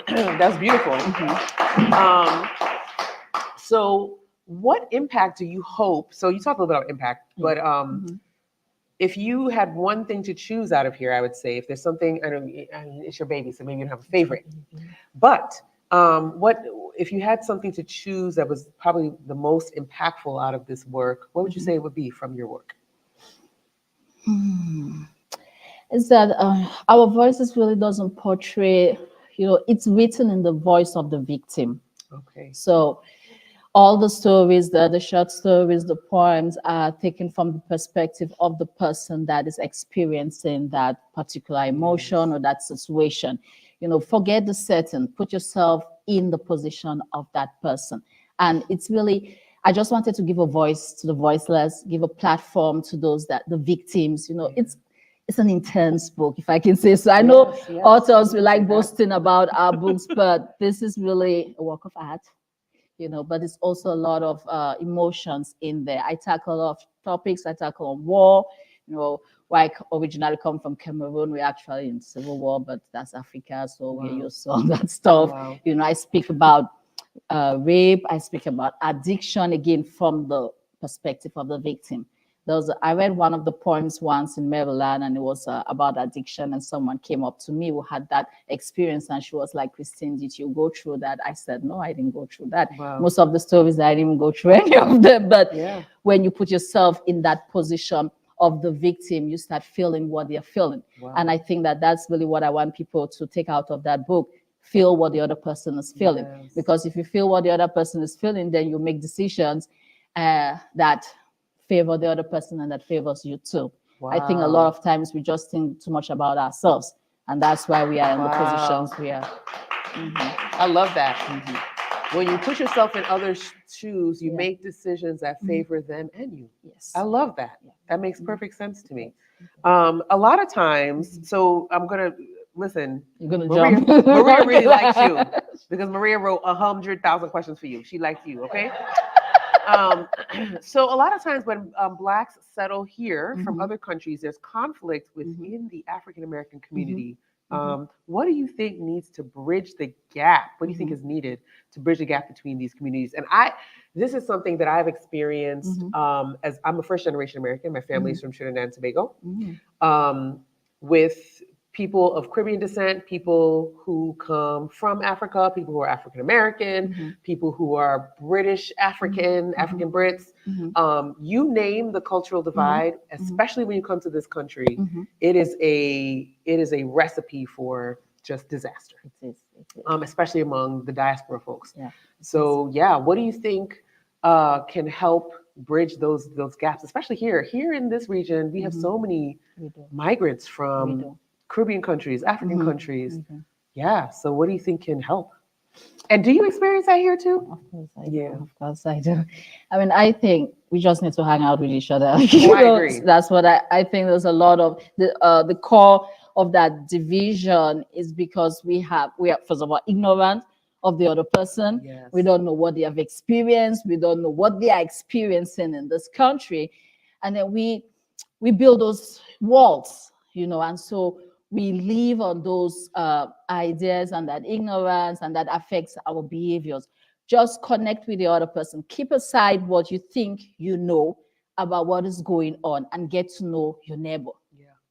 Speaker 1: That's beautiful. So what impact do you hope? So you talked a little bit about impact, but if you had one thing to choose out of here, I would say if there's something, I mean, it's your baby, so maybe you don't have a favorite, but what if you had something to choose that was probably the most impactful out of this work, what would you say it would be from your work?
Speaker 8: Is that our voices really doesn't portray, it's written in the voice of the victim.
Speaker 1: Okay.
Speaker 8: So all the stories, the short stories, the poems are taken from the perspective of the person that is experiencing that particular emotion or that situation. Forget the setting, put yourself in the position of that person. And it's really, I just wanted to give a voice to the voiceless, give a platform to those that the victims, it's an intense book, if I can say so. I know authors, we like boasting about our books, but this is really a work of art, but it's also a lot of emotions in there. I tackle a lot of topics. I tackle on war, where I originally come from Cameroon. We're actually in civil war, but that's Africa, so we're used to all that stuff.
Speaker 1: Wow.
Speaker 8: I speak about rape. I speak about addiction, again, from the perspective of the victim. I read one of the poems once in Maryland, and it was about addiction, and someone came up to me who had that experience, and she was like, Christine, did you go through that? I said, no, I didn't go through that.
Speaker 1: Wow.
Speaker 8: Most of the stories, I didn't even go through any of them, but when you put yourself in that position of the victim, you start feeling what they're feeling. Wow. And I think that that's really what I want people to take out of that book. Feel what the other person is feeling. Yes. Because if you feel what the other person is feeling, then you make decisions that favor the other person and that favors you too. Wow. I think a lot of times we just think too much about ourselves, and that's why we are in the positions we are.
Speaker 1: I love that. When you put yourself in others' shoes, you make decisions that favor them and you.
Speaker 8: Yes.
Speaker 1: I love that. That makes perfect sense to me. A lot of times, so I'm gonna listen.
Speaker 8: You're gonna
Speaker 1: Maria,
Speaker 8: jump.
Speaker 1: Maria really likes you because Maria wrote 100,000 questions for you. She likes you, okay? So a lot of times when Blacks settle here from other countries, there's conflict within the African American community. What do you think needs to bridge the gap? What do you think is needed to bridge the gap between these communities? And this is something that I've experienced as I'm a first generation American. My family's from Trinidad and Tobago, with people of Caribbean descent, people who come from Africa, people who are African American, people who are British African, African Brits. You name the cultural divide, especially when you come to this country. It is a recipe for just disaster.
Speaker 8: It is.
Speaker 1: Especially among the diaspora folks.
Speaker 8: Yeah.
Speaker 1: So what do you think can help bridge those gaps, especially here in this region? We have so many migrants from Caribbean countries, African countries. Yeah. So what do you think can help? And do you experience that here too?
Speaker 8: Of course I do. Of course I do. I mean, I think we just need to hang out with each other.
Speaker 1: I agree.
Speaker 8: That's what I think. There's a lot of the core of that division is because we are first of all ignorant of the other person.
Speaker 1: Yes.
Speaker 8: We don't know what they have experienced. We don't know what they are experiencing in this country, and then we build those walls, and so we live on those ideas and that ignorance, and that affects our behaviors. Just connect with the other person. Keep aside what you think you know about what is going on, and get to know your neighbor.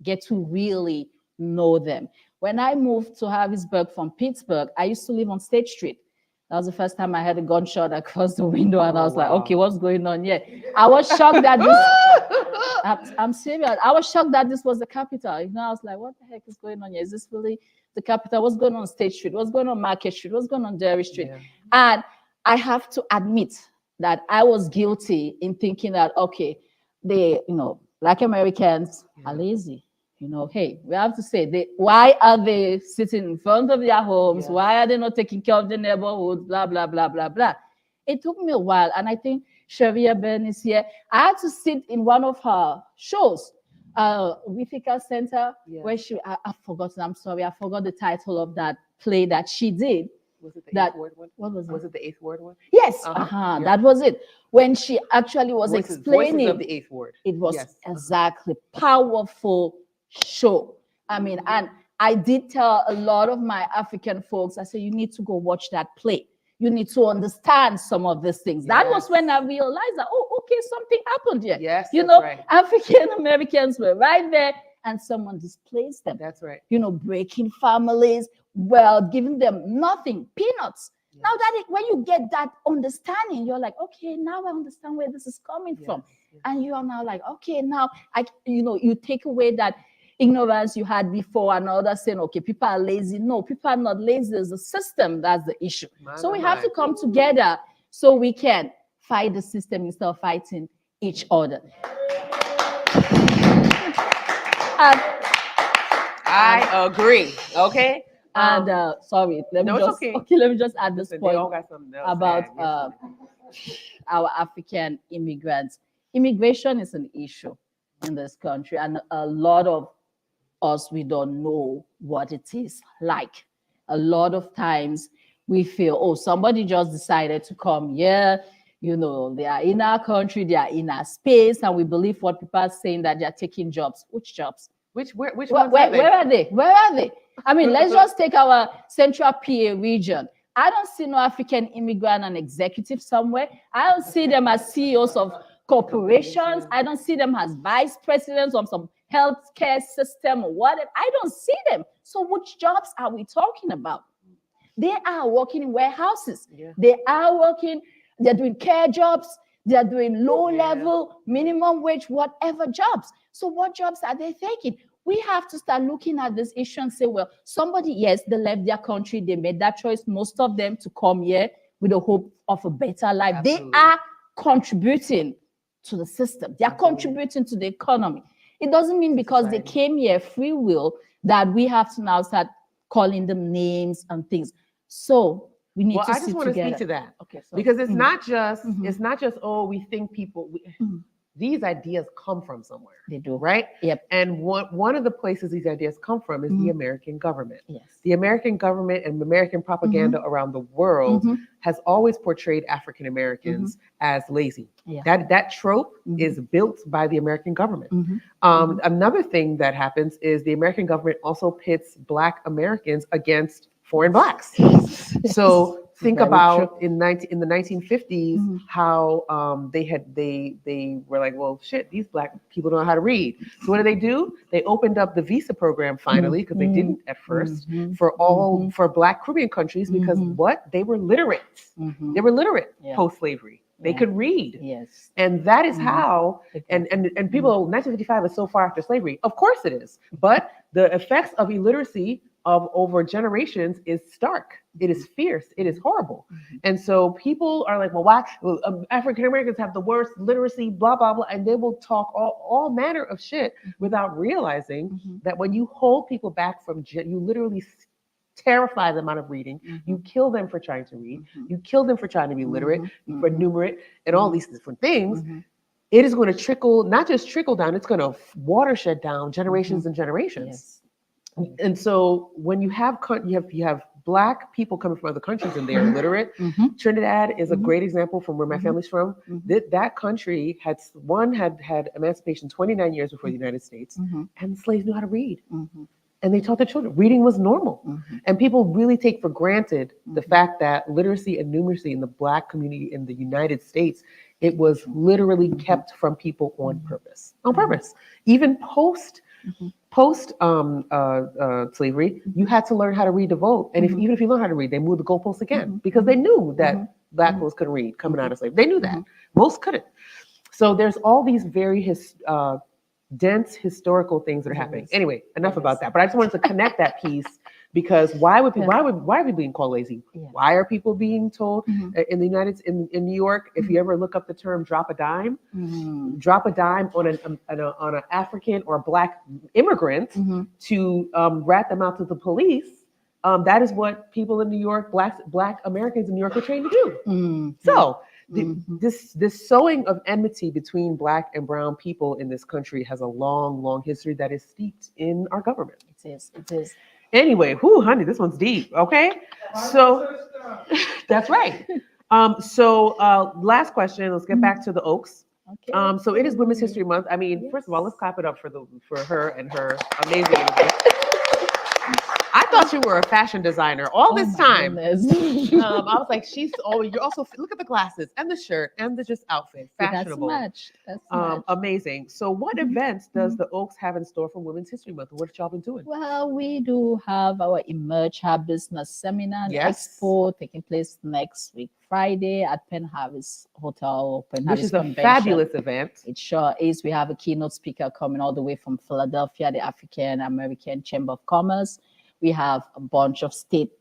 Speaker 8: Get to really know them. When I moved to Harrisburg from Pittsburgh, I used to live on State Street. That was the first time I heard a gunshot across the window, and I was like,
Speaker 1: wow.
Speaker 8: okay, what's going on here? I was shocked that this, I'm serious. I was shocked that this was the capital. You know, I was like, what the heck is going on here? Is this really the capital? What's going on State Street? What's going on Market Street? What's going on Derry Street?
Speaker 1: Yeah.
Speaker 8: And I have to admit that I was guilty in thinking that, okay, they, you know, Black Americans are lazy. You know, hey, we have to say, why are they sitting in front of their homes?
Speaker 1: Yes.
Speaker 8: Why are they not taking care of the neighborhood? Blah, blah, blah, blah, blah. It took me a while. And I think Sharia Ben is here. I had to sit in one of her shows, Withika Center, where I've forgotten, I'm sorry, I forgot the title of that play that she did.
Speaker 1: Was it the
Speaker 8: That,
Speaker 1: eighth ward one?
Speaker 8: what was it?
Speaker 1: Was it the eighth ward one?
Speaker 8: Yes,
Speaker 1: Yeah.
Speaker 8: that was it. When she actually was
Speaker 1: Voices
Speaker 8: explaining
Speaker 1: of the eighth ward.
Speaker 8: it was
Speaker 1: Yes.
Speaker 8: exactly powerful show. I mean, and I did tell a lot of my African folks, I said, you need to go watch that play. You need to understand some of these things. That was when I realized that, oh, okay, something happened here.
Speaker 1: Yes,
Speaker 8: you
Speaker 1: that's
Speaker 8: know,
Speaker 1: right.
Speaker 8: African Americans were right there, and someone displaced them.
Speaker 1: That's right.
Speaker 8: You know, breaking families, well, giving them nothing, peanuts. Now that when you get that understanding, you're like, okay, now I understand where this is coming from. And you are now like, okay, now you take away that ignorance you had before, and others saying, okay, people are lazy. No, people are not lazy. There's a system that's the issue. So we have to come together so we can fight the system instead of fighting each other.
Speaker 1: I agree. Okay.
Speaker 8: And sorry, let me just add this point about our African immigrants. Immigration is an issue in this country, and a lot of us, we don't know what it is like. A lot of times we feel, oh, somebody just decided to come here, you know, they are in our country, they are in our space, and we believe what people are saying, that they are taking jobs. Which jobs?
Speaker 1: Which ones
Speaker 8: Where are they? Where are they? I mean, let's just take our Central PA region. I don't see no African immigrant and executive somewhere. I don't see them as CEOs of corporations. I don't see them as vice presidents of some healthcare system or whatever. I don't see them. So which jobs are we talking about? They are working in warehouses. They are working, they're doing care jobs. They're doing low level, minimum wage, whatever jobs. So what jobs are they taking? We have to start looking at this issue and say, well, somebody, yes, they left their country. They made that choice, most of them, to come here with the hope of a better life. Absolutely. They are contributing to the system. They are contributing to the economy. It doesn't mean because they came here free will that we have to now start calling them names and things. So we need to
Speaker 1: I just want to speak to that.
Speaker 8: Okay, so,
Speaker 1: because it's not just oh, we think people. These ideas come from somewhere.
Speaker 8: They do.
Speaker 1: Right?
Speaker 8: Yep.
Speaker 1: And one of the places these ideas come from is the American government.
Speaker 8: Yes.
Speaker 1: The American government and American propaganda around the world has always portrayed African Americans as lazy.
Speaker 8: Yeah.
Speaker 1: That trope is built by the American government. Another thing that happens is the American government also pits Black Americans against foreign Blacks. So think about in the 1950s how they were like, well, shit, these Black people don't know how to read. So what do? They opened up the visa program finally, because they didn't at first, for Black Caribbean countries, because they were literate. They were literate post-slavery. They could read.
Speaker 8: Yes.
Speaker 1: And that is how, and people, 1955 is so far after slavery. Of course it is. But the effects of illiteracy of over generations is stark. It is fierce. It is horrible. And so people are like, well, why? African Americans have the worst literacy, blah, blah, blah. And they will talk all manner of shit without realizing that when you hold people back from, you literally terrify them out of reading. You kill them for trying to read. You kill them for trying to be literate, for numerate, and all these different things. It is going to not just trickle down, it's going to watershed down generations and generations. Yes. And so when you have Black people coming from other countries and they're illiterate, Trinidad is a great example from where my family's from. That country had emancipation 29 years before the United States, and the slaves knew how to read. And they taught their children. Reading was normal. And people really take for granted the fact that literacy and numeracy in the Black community in the United States, it was literally kept from people on purpose. Even post Post slavery, you had to learn how to read to vote, and even if you learn how to read, they moved the goalposts again because they knew that Black folks couldn't read coming out of slavery. They knew that most couldn't. So there's all these very dense historical things that are happening. Anyway, enough about that. But I just wanted to connect that piece because why are people being called lazy? Why are people being told in in New York? If you ever look up the term "drop a dime," drop a dime on an African or Black immigrant to rat them out to the police. That is what people in New York, Black Americans in New York, were trained to do. So. This sowing of enmity between Black and brown people in this country has a long history that is steeped in our government.
Speaker 8: It is.
Speaker 1: Anyway, honey, this one's deep. Okay, so that's right. Last question. Let's get back to the Oaks.
Speaker 8: Okay.
Speaker 1: So it is Women's History Month. I mean, first of all, let's clap it up for her and her amazing interview. I thought you were a fashion designer all this time. I was like, you're also, look at the glasses and the shirt and the just outfit, fashionable.
Speaker 8: That's much.
Speaker 1: Amazing. So what events does the Oaks have in store for Women's History Month? What have y'all been doing?
Speaker 8: Well, we do have our Emerge Her Business Seminar and Expo taking place next week, Friday at Penn Harvest Hotel.
Speaker 1: Which is a fabulous event.
Speaker 8: It sure is. We have a keynote speaker coming all the way from Philadelphia, the African American Chamber of Commerce. We have a bunch of state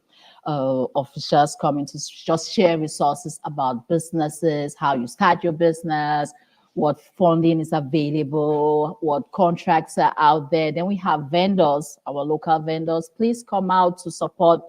Speaker 8: officials coming to just share resources about businesses, how you start your business, what funding is available, what contracts are out there. Then we have vendors, our local vendors. Please come out to support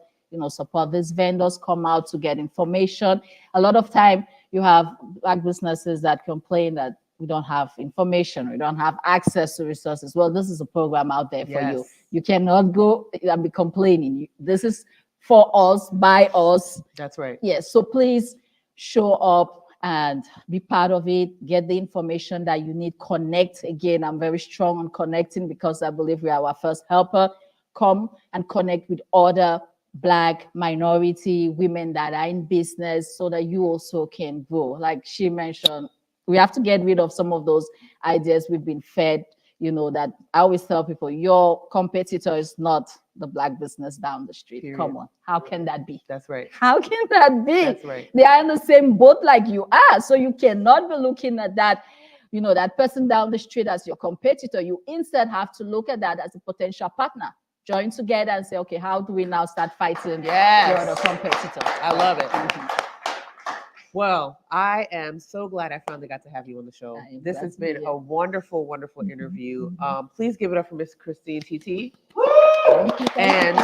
Speaker 8: these vendors, come out to get information. A lot of time you have Black businesses that complain that we don't have information, we don't have access to resources. Well, this is a program out there for you. You cannot go and be complaining. This is for us, by us.
Speaker 1: That's right.
Speaker 8: Yes. So please show up and be part of it. Get the information that you need. Connect. Again, I'm very strong on connecting because I believe we are our first helper. Come and connect with other Black minority women that are in business so that you also can grow. Like she mentioned, we have to get rid of some of those ideas we've been fed. That I always tell people, your competitor is not the Black business down the street.
Speaker 1: Period.
Speaker 8: Come on. How can that be?
Speaker 1: That's right.
Speaker 8: How can that be?
Speaker 1: That's right.
Speaker 8: They are in the same boat like you are. So you cannot be looking at that, that person down the street as your competitor. You instead have to look at that as a potential partner. Join together and say, okay, how do we now start fighting your other competitor?
Speaker 1: I love it. Well, I am so glad I finally got to have you on the show. This has been a wonderful, wonderful interview. Please give it up for Miss Christine Titih. And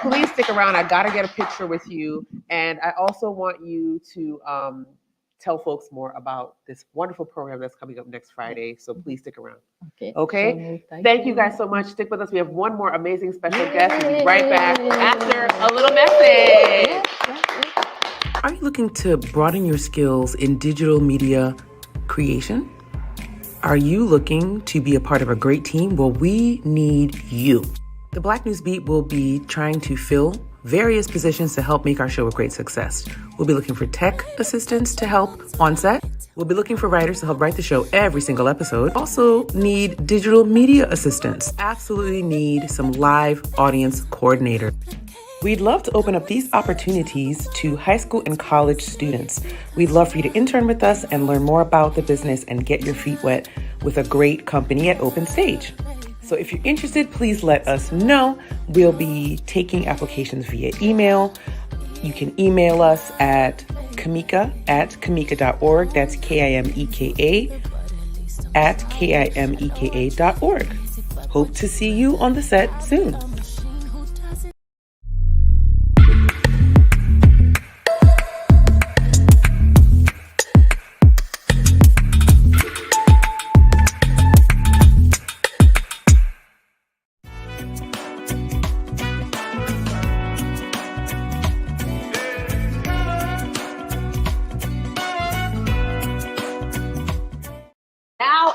Speaker 1: please stick around. I got to get a picture with you. And I also want you to tell folks more about this wonderful program that's coming up next Friday. So please stick around. Okay. Thank you guys so much. Stick with us. We have one more amazing special guest. We'll be right back after a little message.
Speaker 9: Are you looking to broaden your skills in digital media creation? Are you looking to be a part of a great team? Well, we need you. The Black NewsBeat will be trying to fill various positions to help make our show a great success. We'll be looking for tech assistants to help on set. We'll be looking for writers to help write the show every single episode. Also need digital media assistants. Absolutely need some live audience coordinator. We'd love to open up these opportunities to high school and college students. We'd love for you to intern with us and learn more about the business and get your feet wet with a great company at Open Stage. So if you're interested, please let us know. We'll be taking applications via email. You can email us at Kimeka@kimeka.org. That's KIMEKA @KIMEKA.org. Hope to see you on the set soon.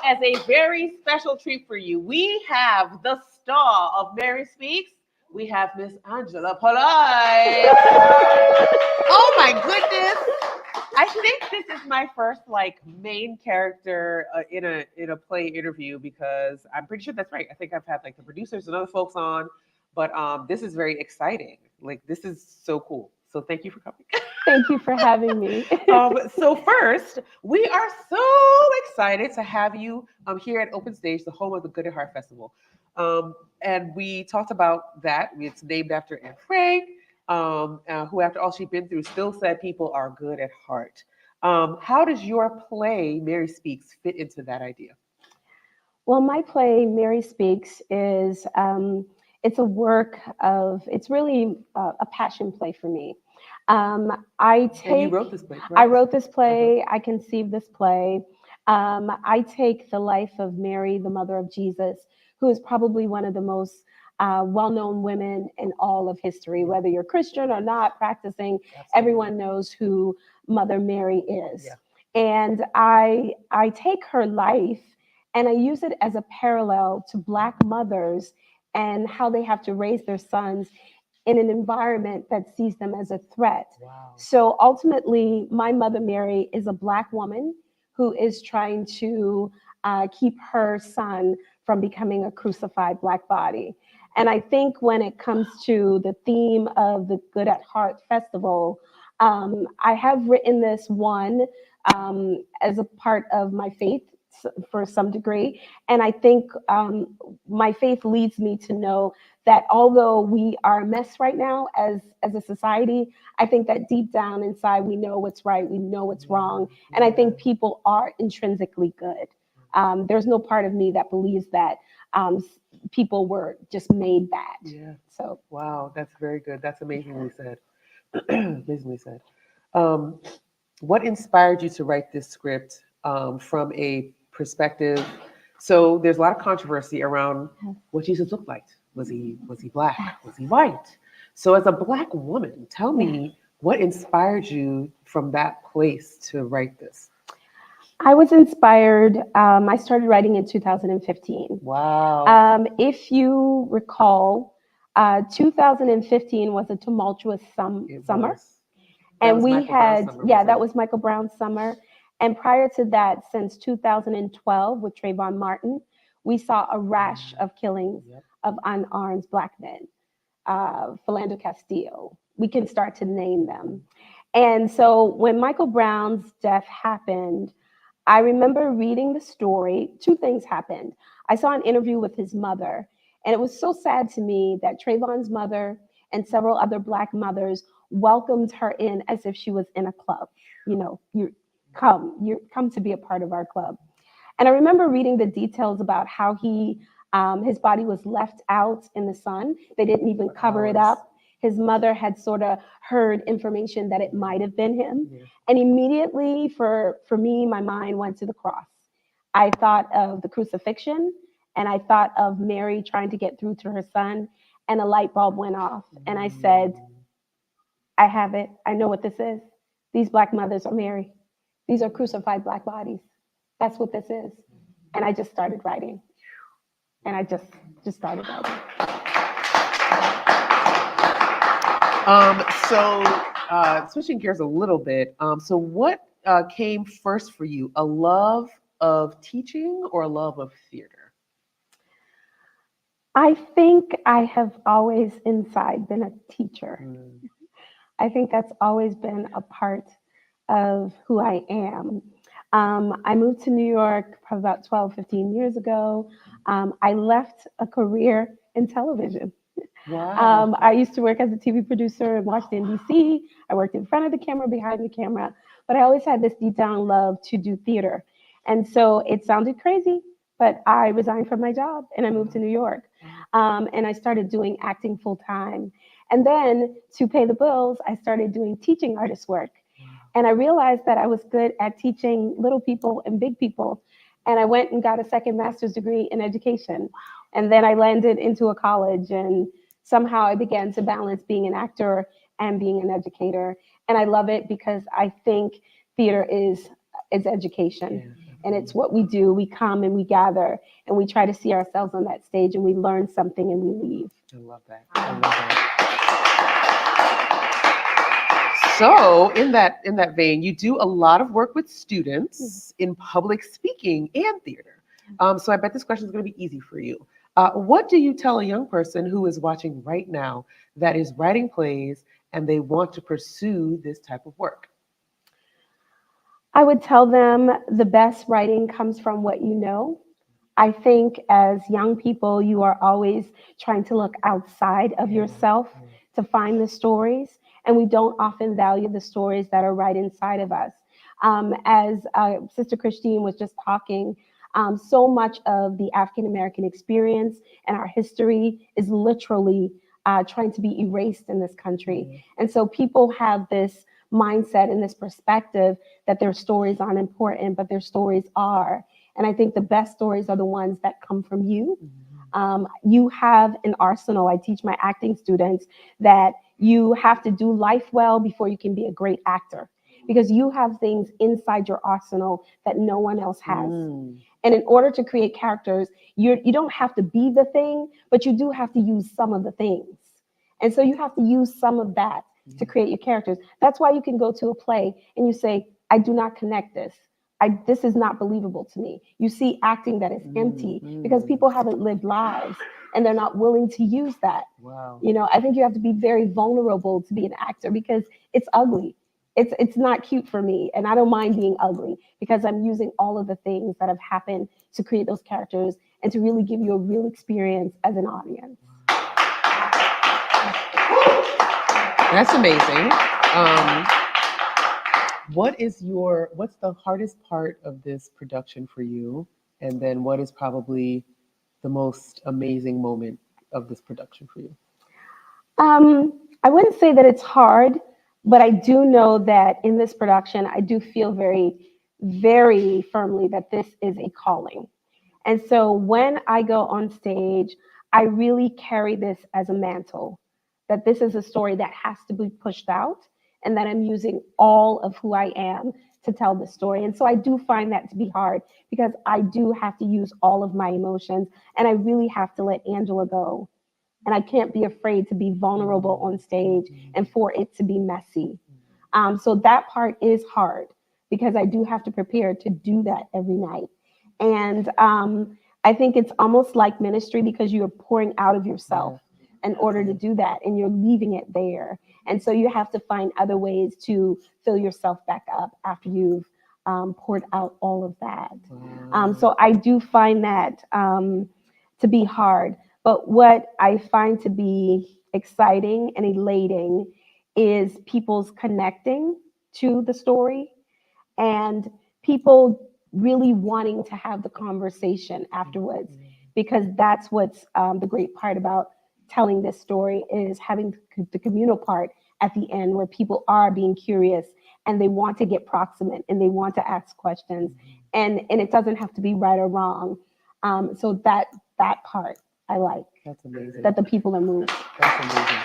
Speaker 1: As a very special treat for you, we have the star of Mary Speaks. We have Miss Angela Polite. Oh my goodness. I think this is my first like main character in a play interview because I'm pretty sure that's right. I think I've had like the producers and other folks on, but this is very exciting. Like this is so cool. So thank you for coming.
Speaker 10: Thank you for having me.
Speaker 1: So first, we are so excited to have you here at Open Stage, the home of the Good at Heart Festival. And we talked about that. It's named after Anne Frank, who, after all she'd been through, still said people are good at heart. How does your play, Mary Speaks, fit into that idea?
Speaker 10: Well, my play, Mary Speaks, is it's a work of, it's really a passion play for me.
Speaker 1: And you wrote this play, correct?
Speaker 10: I wrote this play. I conceived this play. I take the life of Mary, the mother of Jesus, who is probably one of the most well-known women in all of history. Whether you're Christian or not practicing, everyone knows who Mother Mary is.
Speaker 1: Yeah.
Speaker 10: And I take her life and I use it as a parallel to Black mothers and how they have to raise their sons in an environment that sees them as a threat.
Speaker 1: Wow.
Speaker 10: So ultimately, my Mother Mary is a Black woman who is trying to keep her son from becoming a crucified Black body. And I think when it comes to the theme of the Good at Heart Festival, I have written this one as a part of my faith for some degree. And I think my faith leads me to know that although we are a mess right now as a society, I think that deep down inside, we know what's right, we know what's wrong. And I think people are intrinsically good. There's no part of me that believes that people were just made bad.
Speaker 1: Yeah.
Speaker 10: So.
Speaker 1: Wow, that's very good. That's amazingly said. Amazingly said. What inspired you to write this script from a perspective? So there's a lot of controversy around what Jesus looked like. Was he Black? Was he white? So as a Black woman, tell me what inspired you from that place to write this?
Speaker 10: I was inspired. I started writing in 2015.
Speaker 1: Wow.
Speaker 10: If you recall, 2015 was a tumultuous summer. And we had, that was Michael Brown's summer. And prior to that, since 2012 with Trayvon Martin, we saw a rash of killings of unarmed Black men. Philando Castile, we can start to name them. And so when Michael Brown's death happened, I remember reading the story. Two things happened. I saw an interview with his mother, and it was so sad to me that Trayvon's mother and several other Black mothers welcomed her in as if she was in a club. You know, you come to be a part of our club. And I remember reading the details about how his body was left out in the sun. They didn't even cover it up. His mother had sort of heard information that it might have been him. Yeah. And immediately for me, my mind went to the cross. I thought of the crucifixion, and I thought of Mary trying to get through to her son, and a light bulb went off. And I said, I have it. I know what this is. These Black mothers are Mary. These are crucified Black bodies. That's what this is. And I just started writing. And I just started writing.
Speaker 1: Switching gears a little bit. So what came first for you? A love of teaching or a love of theater?
Speaker 10: I think I have always inside been a teacher. I think that's always been a part of who I am. I moved to New York probably about 12, 15 years ago. I left a career in television.
Speaker 1: Wow.
Speaker 10: I used to work as a TV producer in Washington, D.C. I worked in front of the camera, behind the camera, but I always had this deep down love to do theater. And so it sounded crazy, but I resigned from my job and I moved to New York. And I started doing acting full time. And then to pay the bills, I started doing teaching artist work. And I realized that I was good at teaching little people and big people. And I went and got a second master's degree in education. And then I landed into a college, and somehow I began to balance being an actor and being an educator. And I love it because I think theater is education. Yeah. And it's what we do. We come and we gather and we try to see ourselves on that stage, and we learn something and we leave.
Speaker 1: I love that. I love that. So in that vein, you do a lot of work with students in public speaking and theater. So I bet this question is going to be easy for you. What do you tell a young person who is watching right now that is writing plays and they want to pursue this type of work?
Speaker 10: I would tell them the best writing comes from what you know. I think as young people, you are always trying to look outside of yourself to find the stories, and we don't often value the stories that are right inside of us. As Sister Christine was just talking, so much of the African American experience and our history is literally trying to be erased in this country. And so people have this mindset and this perspective that their stories aren't important, but their stories are. And I think the best stories are the ones that come from you. You have an arsenal. I teach my acting students that you have to do life well before you can be a great actor, because you have things inside your arsenal that no one else has. And in order to create characters, you don't have to be the thing, but you do have to use some of the things. And so you have to use some of that to create your characters. That's why you can go to a play and you say, I do not connect this. This is not believable to me. You see acting that is empty because people haven't lived lives and they're not willing to use that.
Speaker 1: Wow.
Speaker 10: You know, I think you have to be very vulnerable to be an actor because it's ugly. It's not cute for me, and I don't mind being ugly because I'm using all of the things that have happened to create those characters and to really give you a real experience as an audience.
Speaker 1: That's amazing. What's the hardest part of this production for you? And then what is probably the most amazing moment of this production for you?
Speaker 10: I wouldn't say that it's hard, but I do know that in this production, I do feel very, very firmly that this is a calling. And so when I go on stage, I really carry this as a mantle, that this is a story that has to be pushed out and that I'm using all of who I am to tell the story. And so I do find that to be hard because I do have to use all of my emotions and I really have to let Angela go. And I can't be afraid to be vulnerable on stage and for it to be messy. So that part is hard because I do have to prepare to do that every night. And I think it's almost like ministry because you're pouring out of yourself in order to do that and you're leaving it there. And so you have to find other ways to fill yourself back up after you've poured out all of that. So I do find that to be hard. But what I find to be exciting and elating is people's connecting to the story and people really wanting to have the conversation afterwards, because that's what's the great part about telling this story is having the communal part at the end where people are being curious and they want to get proximate and they want to ask questions and it doesn't have to be right or wrong. So that part I like.
Speaker 1: That's amazing.
Speaker 10: That the people are moved.
Speaker 1: That's amazing.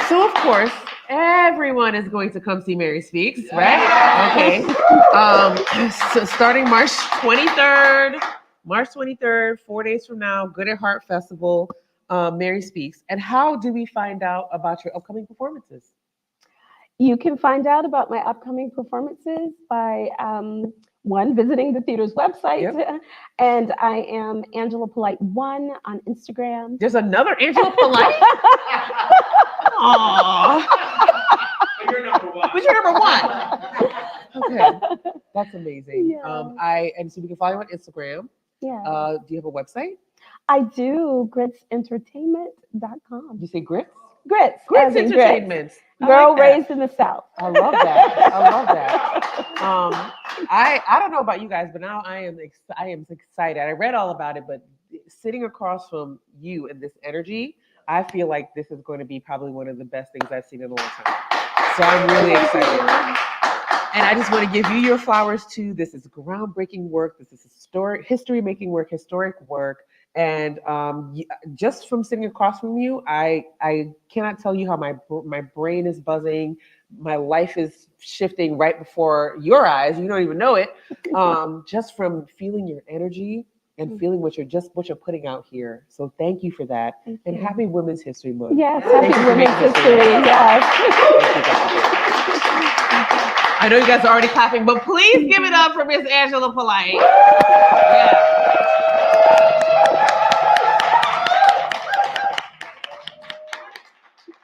Speaker 1: So of course, everyone is going to come see Mary Speaks, right? Okay. So starting March 23rd, 4 days from now, Good at Heart Festival, Mary Speaks. And how do we find out about your upcoming performances?
Speaker 10: You can find out about my upcoming performances by visiting the theater's website. Yep. And I am Angela Polite 1 on Instagram.
Speaker 1: There's another Angela Polite? Aww. But you're number one. But you're number one. Okay. That's amazing.
Speaker 10: Yeah.
Speaker 1: And so we can follow you on Instagram.
Speaker 10: Yeah.
Speaker 1: Do you have a website?
Speaker 10: I do. gritsentertainment.com.
Speaker 1: You say grits?
Speaker 10: Grits.
Speaker 1: Grits Entertainment.
Speaker 10: Girl raised in the South.
Speaker 1: I love that. I love that. I don't know about you guys, but now I am excited. I read all about it, but sitting across from you and this energy, I feel like this is going to be probably one of the best things I've seen in a long time. So I'm really excited. And I just want to give you your flowers too. This is groundbreaking work. This is history-making work, historic work. And just from sitting across from you, I cannot tell you how my brain is buzzing. My life is shifting right before your eyes. You don't even know it. Just from feeling your energy and feeling what you're putting out here. So thank you for that.
Speaker 10: Thank
Speaker 1: And
Speaker 10: you.
Speaker 1: happy Women's History Month.
Speaker 10: Yes,
Speaker 1: Thank you
Speaker 10: happy
Speaker 1: for
Speaker 10: Women's
Speaker 1: making this
Speaker 10: History.
Speaker 1: real.
Speaker 10: Yes.
Speaker 1: I know you guys are already clapping, but please give it up for Miss Angela Polite. Yeah.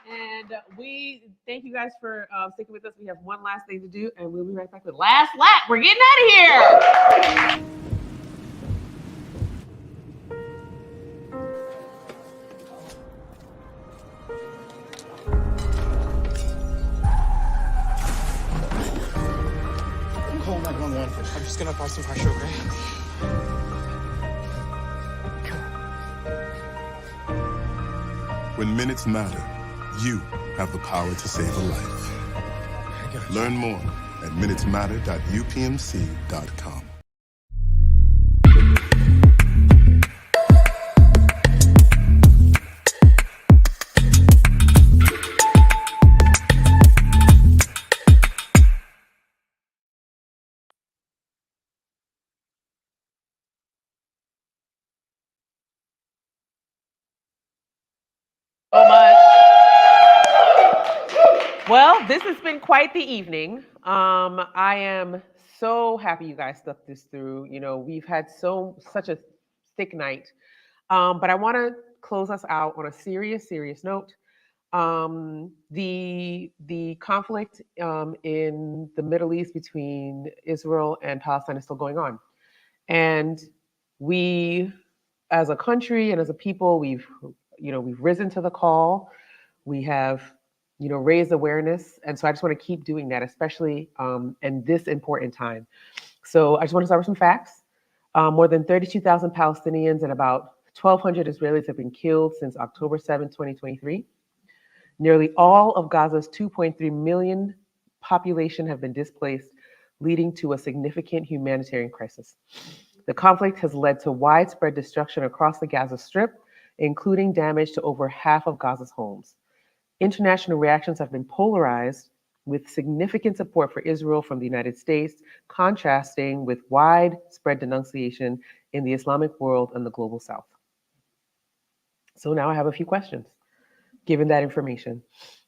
Speaker 1: And we thank you guys for sticking with us. We have one last thing to do, and we'll be right back with last lap. We're getting out of here.
Speaker 5: Call 911. I'm just gonna apply some pressure, okay?
Speaker 6: When minutes matter, you have the power to save a life. Learn more at minutesmatter.upmc.com.
Speaker 1: So much. Well, this has been quite the evening. I am so happy you guys stuck this through. You know, we've had such a thick night. But I want to close us out on a serious note. The conflict in the Middle East between Israel and Palestine is still going on. And we, as a country and as a people, we've risen to the call. We have, raised awareness. And so I just want to keep doing that, especially in this important time. So I just want to start with some facts. More than 32,000 Palestinians and about 1,200 Israelis have been killed since October 7, 2023. Nearly all of Gaza's 2.3 million population have been displaced, leading to a significant humanitarian crisis. The conflict has led to widespread destruction across the Gaza Strip, including damage to over half of Gaza's homes. International reactions have been polarized, with significant support for Israel from the United States, contrasting with widespread denunciation in the Islamic world and the global South. So now I have a few questions, given that information.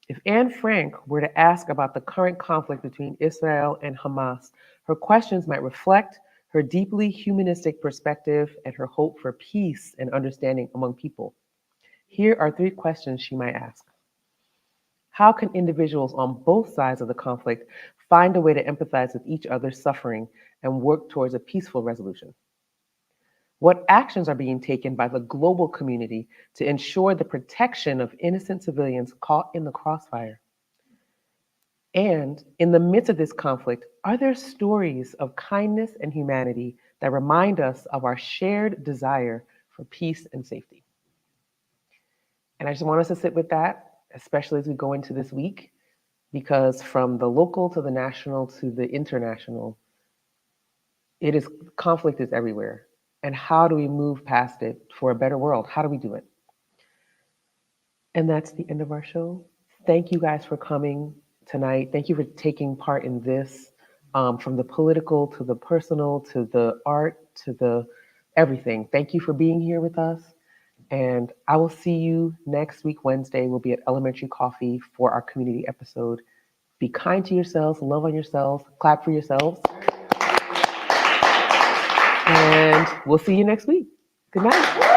Speaker 1: If Anne Frank were to ask about the current conflict between Israel and Hamas, her questions might reflect her deeply humanistic perspective and her hope for peace and understanding among people. Here are 3 questions she might ask. How can individuals on both sides of the conflict find a way to empathize with each other's suffering and work towards a peaceful resolution? What actions are being taken by the global community to ensure the protection of innocent civilians caught in the crossfire? And in the midst of this conflict, are there stories of kindness and humanity that remind us of our shared desire for peace and safety? And I just want us to sit with that, especially as we go into this week, because from the local to the national to the international, conflict is everywhere. And how do we move past it for a better world? How do we do it? And that's the end of our show. Thank you guys for coming tonight. Thank you for taking part in this, from the political to the personal to the art to the everything. Thank you for being here with us. And I will see you next week, Wednesday. We'll be at Elementary Coffee for our community episode. Be kind to yourselves, love on yourselves, clap for yourselves. And we'll see you next week. Good night.